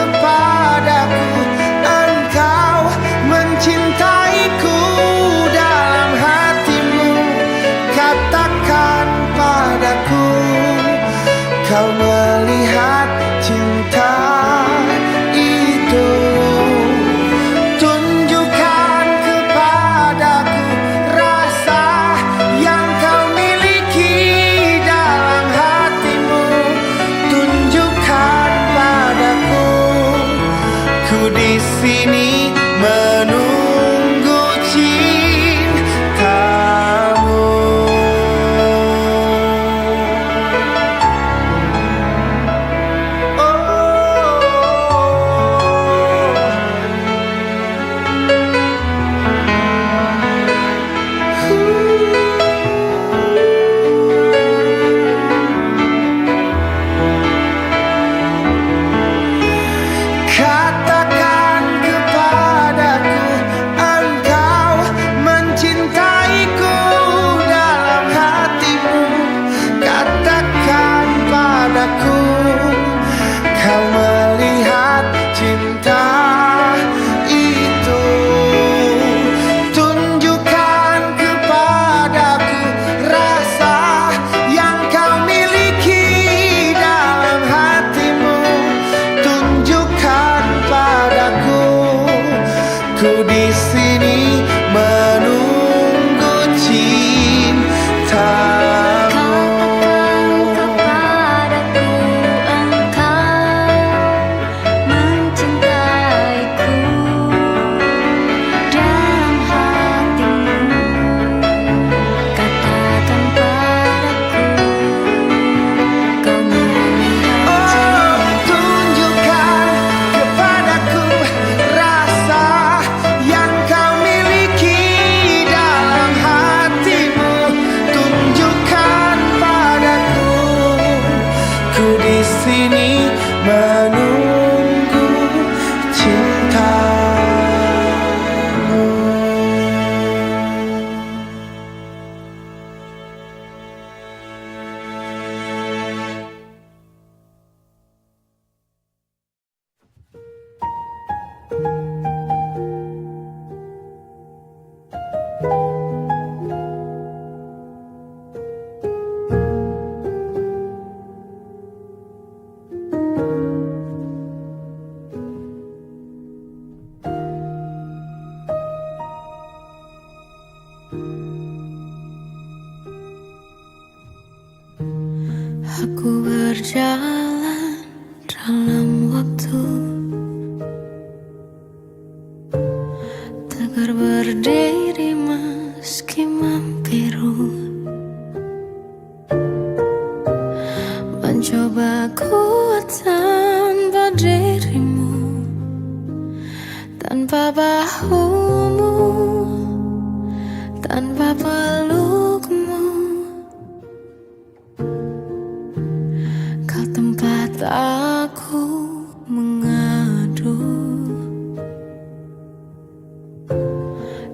ku di sini menunggu cintamu. Katakan kepadaku engkau mencintaiku dalam hatimu. Katakan padaku kau melihat cinta itu. Tunjukkan kepadaku rasa yang kau miliki dalam hatimu. Tunjukkan padaku, ku di sini menunggu cintamu. Katakan kepadaku engkau mencintaiku dalam hatimu. Katakan padaku kau melihat Tunjukkan kepadaku rasa yang kau miliki dalam hatimu. Tunjukkan padaku, ku di sini menunggu cintamu. Aku berjalan dalam waktu, tegar berdiri meski membiru. Mencoba kuat tanpa dirimu, tanpa bahumu, tanpa pelukmu. Kau tempat aku mengadu,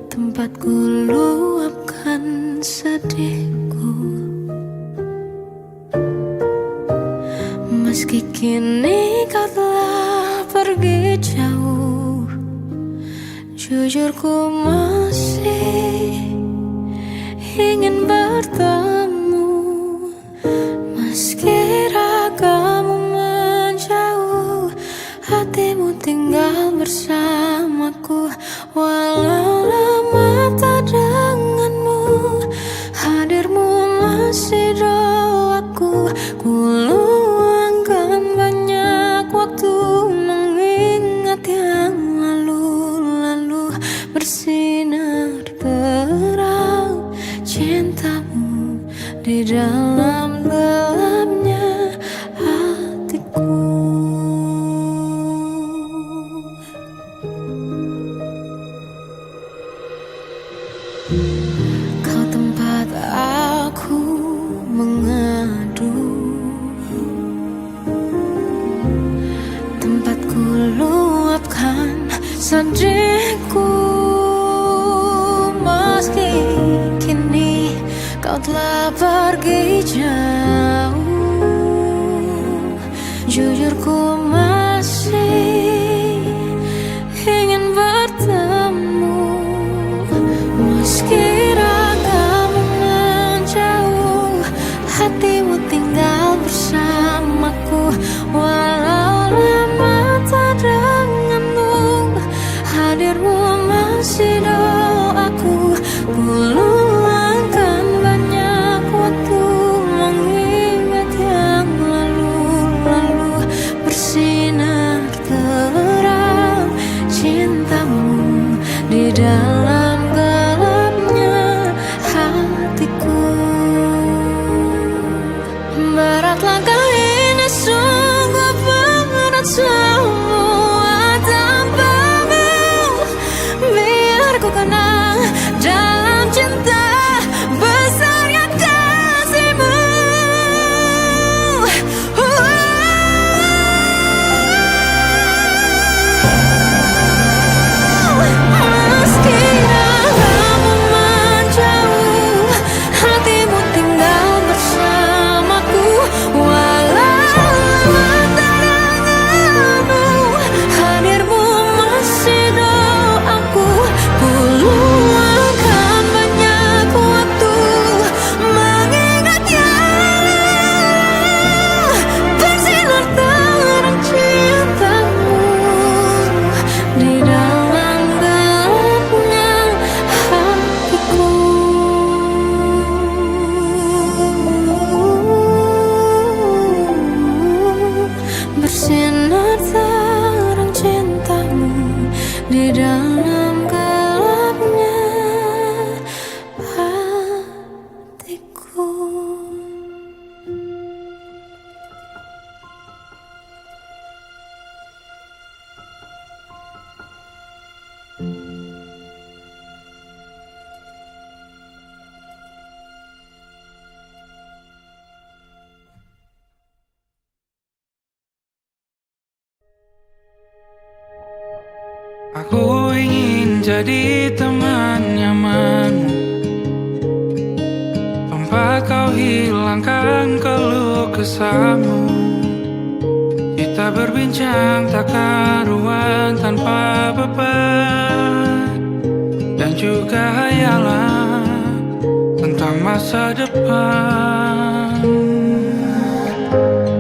tempat ku luapkan sedihku. Meski kini kau telah pergi jauh, jujur ku masih ingin bertemu. Meski ragamu menjauh, hatimu tinggal bersamaku. Walau lama tak denganmu, hadirmu masih doaku. Ku luangkan banyak waktu mengingat yang lalu-lalu. Bersinar terang cintamu di dalam gelapnya hatiku. Kau tempat aku mengadu, tempat ku luapkan sedihku. Meski kini kau telah pergi jauh, jujur ku masih ingin bertemu. Meski ragamu menjauh, hatimu tinggal bersamaku. Walau lama tak denganmu, hadirmu masih doaku. Ku luangkan banyak waktu mengingat yang lalu-lalu. dalam gelapnya hatiku. Berat langkah ini sungguh berat semua tanpamu. Biar ku kenang dalam cinta besarnya kasihmu. Meski arahmu menjauh, hatimu tinggal bersamaku. Walau lewat denganmu, hadirmu masih doaku. Ku luangkan banyak waktu mengingatnya. Bersinar terang cintamu di dalam gelapnya hatiku. Bersinar terang cintamu di dalam gelapnya hatiku. Aku ingin jadi teman nyamanmu, tempat kau hilangkan keluh kesahmu. Kita berbincang tak karuan tanpa beban, dan juga hayalan tentang masa depan.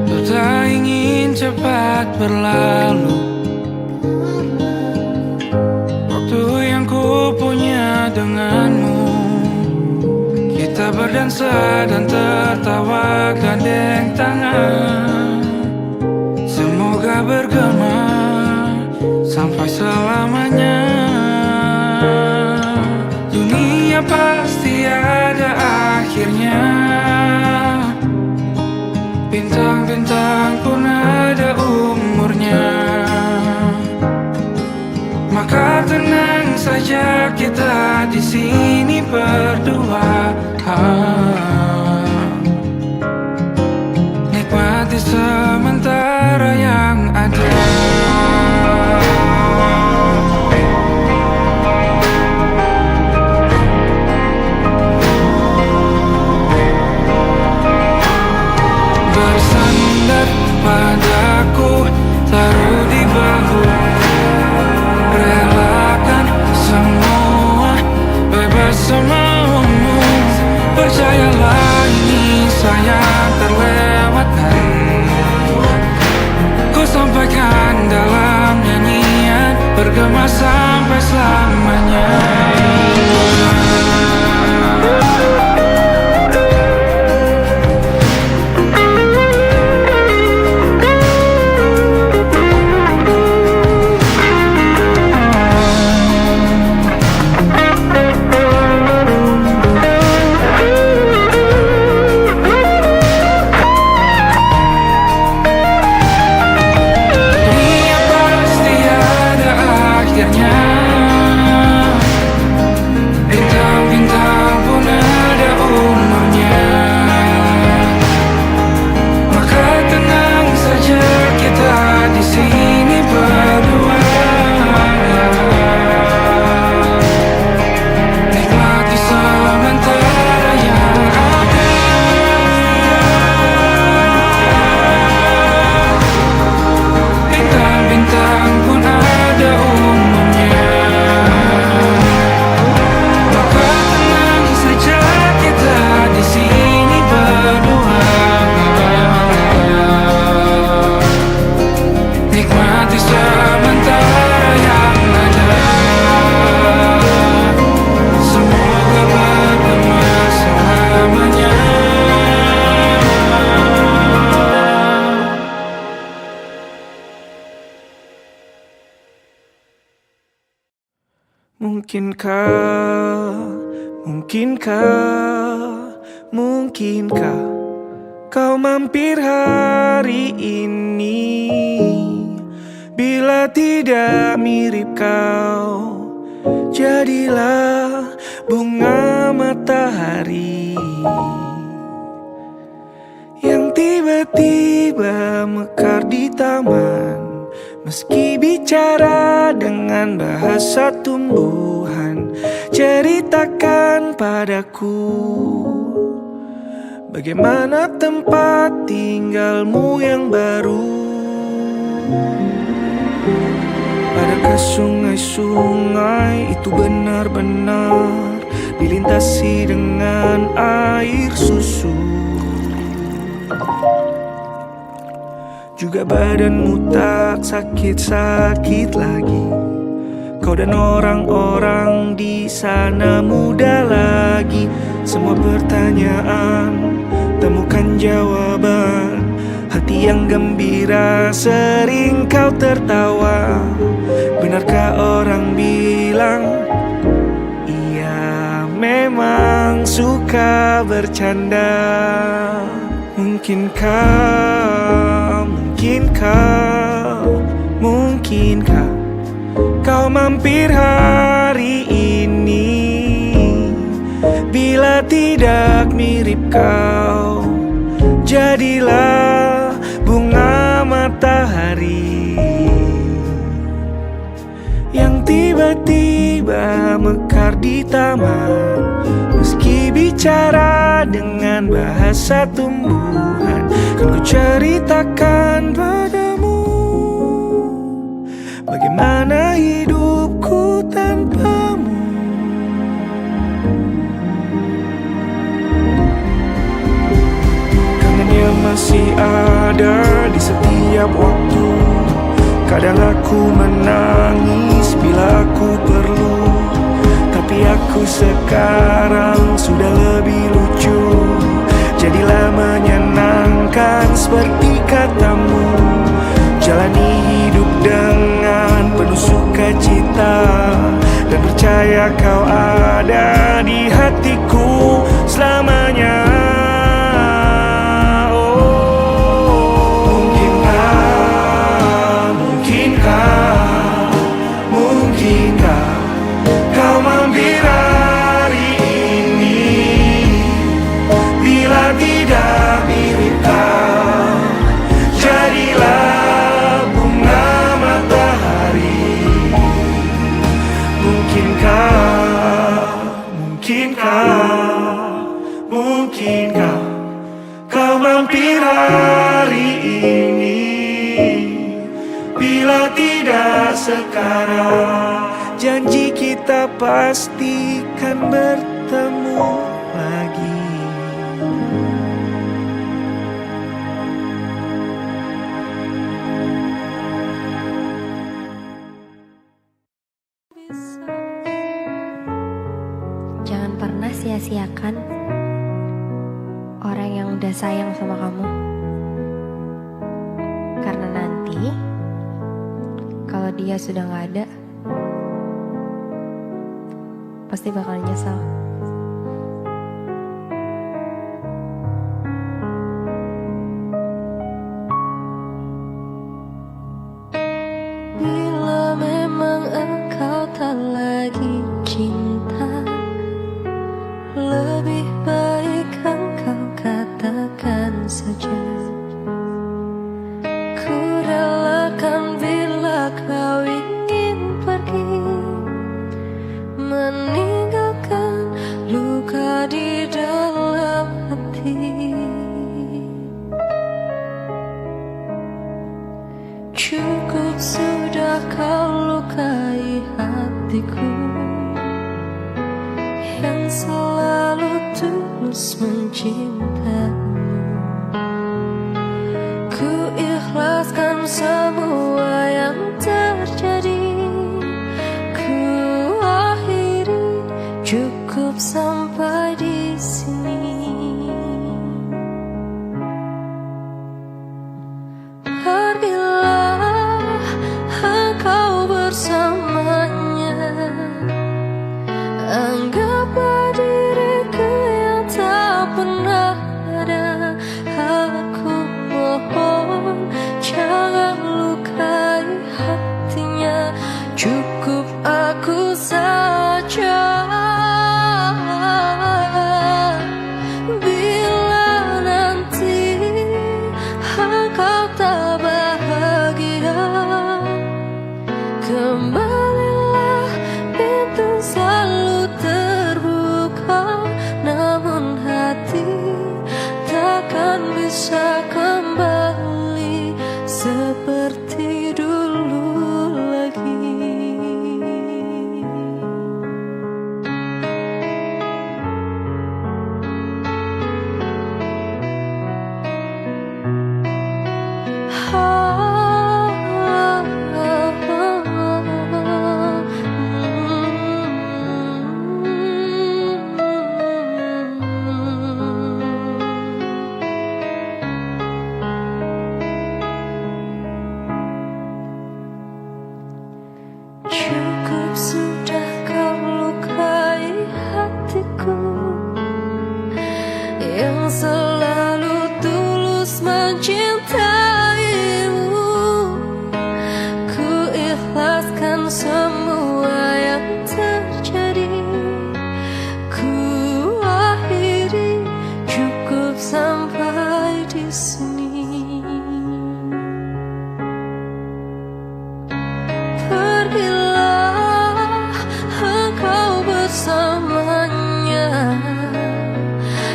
Ku tak ingin cepat berlalu punya denganmu. Kita berdansa dan tertawa gandeng tangan. Semoga bergema sampai selamanya. Dunia pasti ada akhirnya. Bintang-bintang pun ada umurnya. Maka tenang saja kita di sini berdua. Nikmati sementara yang ada. Bersandar padaku, taruh di bahu. Relakan semua, bebas semaumu. Percayalah ini sayang terlewatkan. Ku sampaikan dalam nyanyian, bergema sampai selamanya. Dunia pasti ada akhirnya. Mungkinkah kau mampir hari ini? Bila tidak mirip kau, jadilah bunga matahari yang tiba-tiba mekar di taman. Meski bicara dengan bahasa tumbuhan, ceritakan padaku bagaimana tempat tinggalmu yang baru. Adakah sungai-sungai itu benar-benar dilintasi dengan air susu? Juga badanmu tak sakit-sakit lagi. Kau dan orang-orang di sana muda lagi. Semua pertanyaan temukan jawaban. Hati yang gembira sering kau tertawa. Benarkah orang bilang ia memang suka bercanda? Mungkinkah kau mampir hari ini? Bila tidak mirip kau, jadilah bunga matahari yang tiba-tiba mekar di taman. Meski bicara dengan bahasa tumbuhan, kan ku ceritakan padamu bagaimana hidupku tanpamu. Kangennya masih ada di setiap waktu. Kadang aku menangis bila aku perlu, tapi aku sekarang sudah lebih lucu. Jadilah menyenangkan seperti katamu. Jalani hidup dengan penuh sukacita, dan percaya kau ada di hatiku selamanya. Mungkinkah kau mampir hari ini? Bila tidak mirip kau, jadilah bunga matahari. Mungkinkah kau mampir hari ini? Bila tidak sekarang, janji kita pastikan bertemu lagi. Jangan pernah sia-siakan orang yang udah sayang sama kamu. Karena nanti kalau dia sudah gak ada, pasti bakal nyesal. Bila memang engkau tak lagi cinta, lebih baik engkau katakan saja. Ku relakan bila kau ingin pergi, meninggalkan luka di dalam hati. Cukup sudah kau lukai hatiku yang selalu tulus mencintamu. Ku ikhlaskan semua yang terjadi. Ku akhiri, cukup sampai di sini. Pergilah engkau bersamanya, cukup aku saja. Bila nanti engkau tak bahagia, kembalilah, pintu selalu terbuka. Namun hati takkan bisa kembali seperti dulu lagi. Cukup sudah kau lukai hatiku yang selalu tulus mencintaimu. Ku ikhlaskan semua yang terjadi, ku akhiri, cukup sampai di sini. Pergilah engkau bersamanya,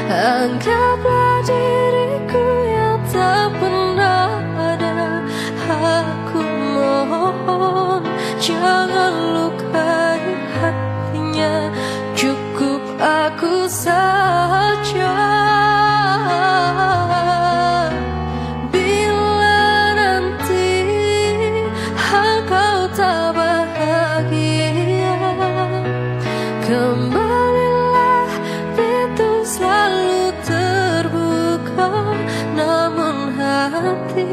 anggaplah diriku yang tak pernah ada. Aku mohon jangan lukai hatinya, cukup aku saja. Bila nanti engkau tak bahagia, kembalilah, pintu selalu terbuka. Namun hati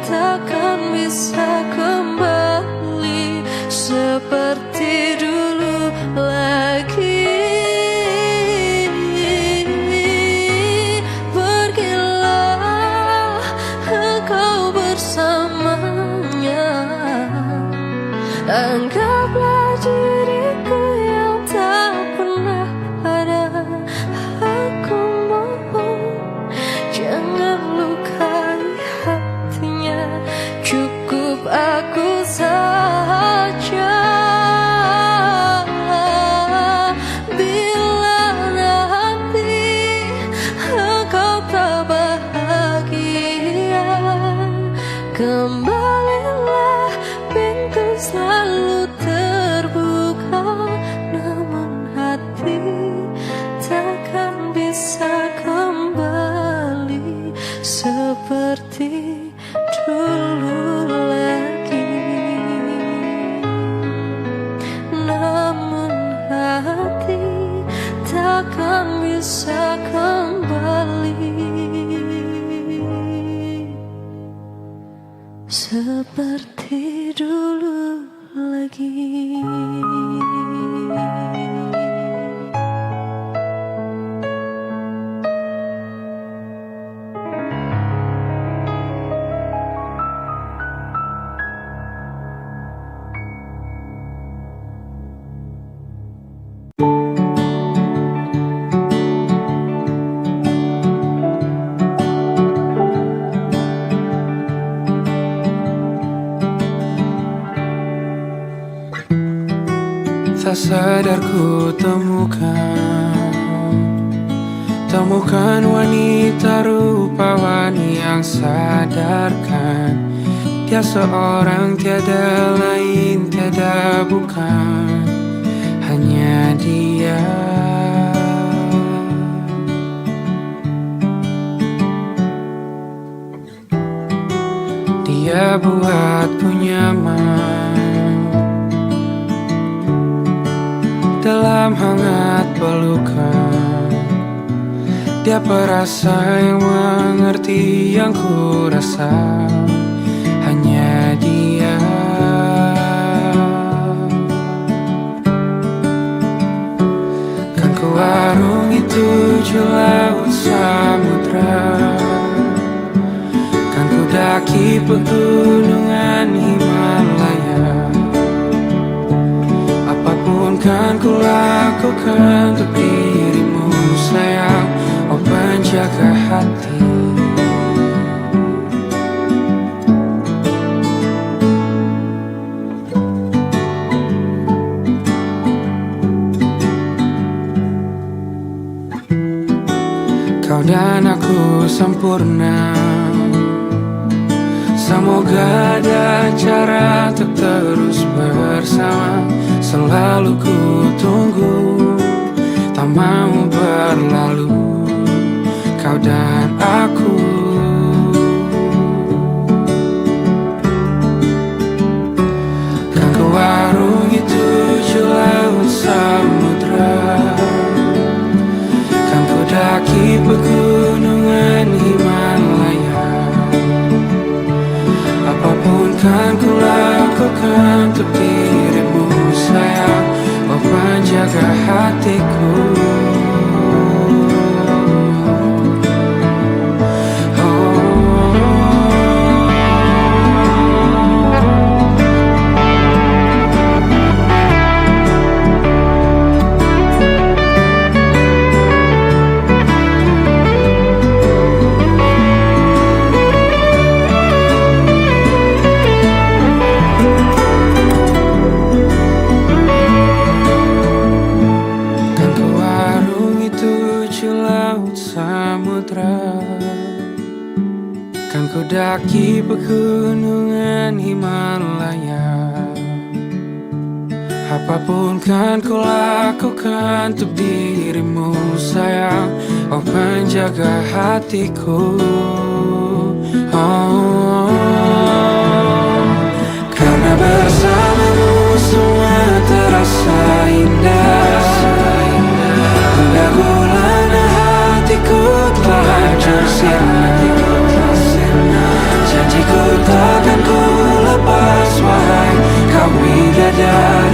takkan bisa kembali seperti dulu lagi. Pergilah engkau bersamanya, anggaplah diriku yang tak pernah ada. Aku mohon jangan lukai hatinya, cukup aku saja. Bila nanti engkau tak bahagia, kembalilah, pintu selalu terbuka. Namun hati takkan bisa kembali seperti dulu lagi. Namun hati takkan bisa kembali seperti dulu lagi. Tak sadar ku temukan wanita rupawan yang sadarkan dia seorang, tiada lain, tiada bukan, hanya dia. Dia buatku nyaman dalam hangat pelukan. Dia perasa yang mengerti yang ku rasa, hanya dia. Kan ku arungi 7 laut samudra, kan ku daki pegunungan Himalaya. kan ku lakukan untuk dirimu sayang, oh penjaga hati. Kau dan aku sempurna, semoga ada cara untuk terus bersama. Selalu ku tunggu, tak mau berlalu, kau dan aku. Kan ku warungi 7 laut samudra, kan ku daki pegunungan Himalaya. Apapun kan ku lakukan untuk dirimu sayang, oh penjaga hatiku. Kan ku daki pegunungan Himalaya. Apapun kan ku lakukan untuk dirimu sayang, oh penjaga hatiku. Oh, karena bersamamu semua terasa indah. Hingga gulana hatiku telah bersirna. Janjiku takkan ku lepas wahai kau bidadari.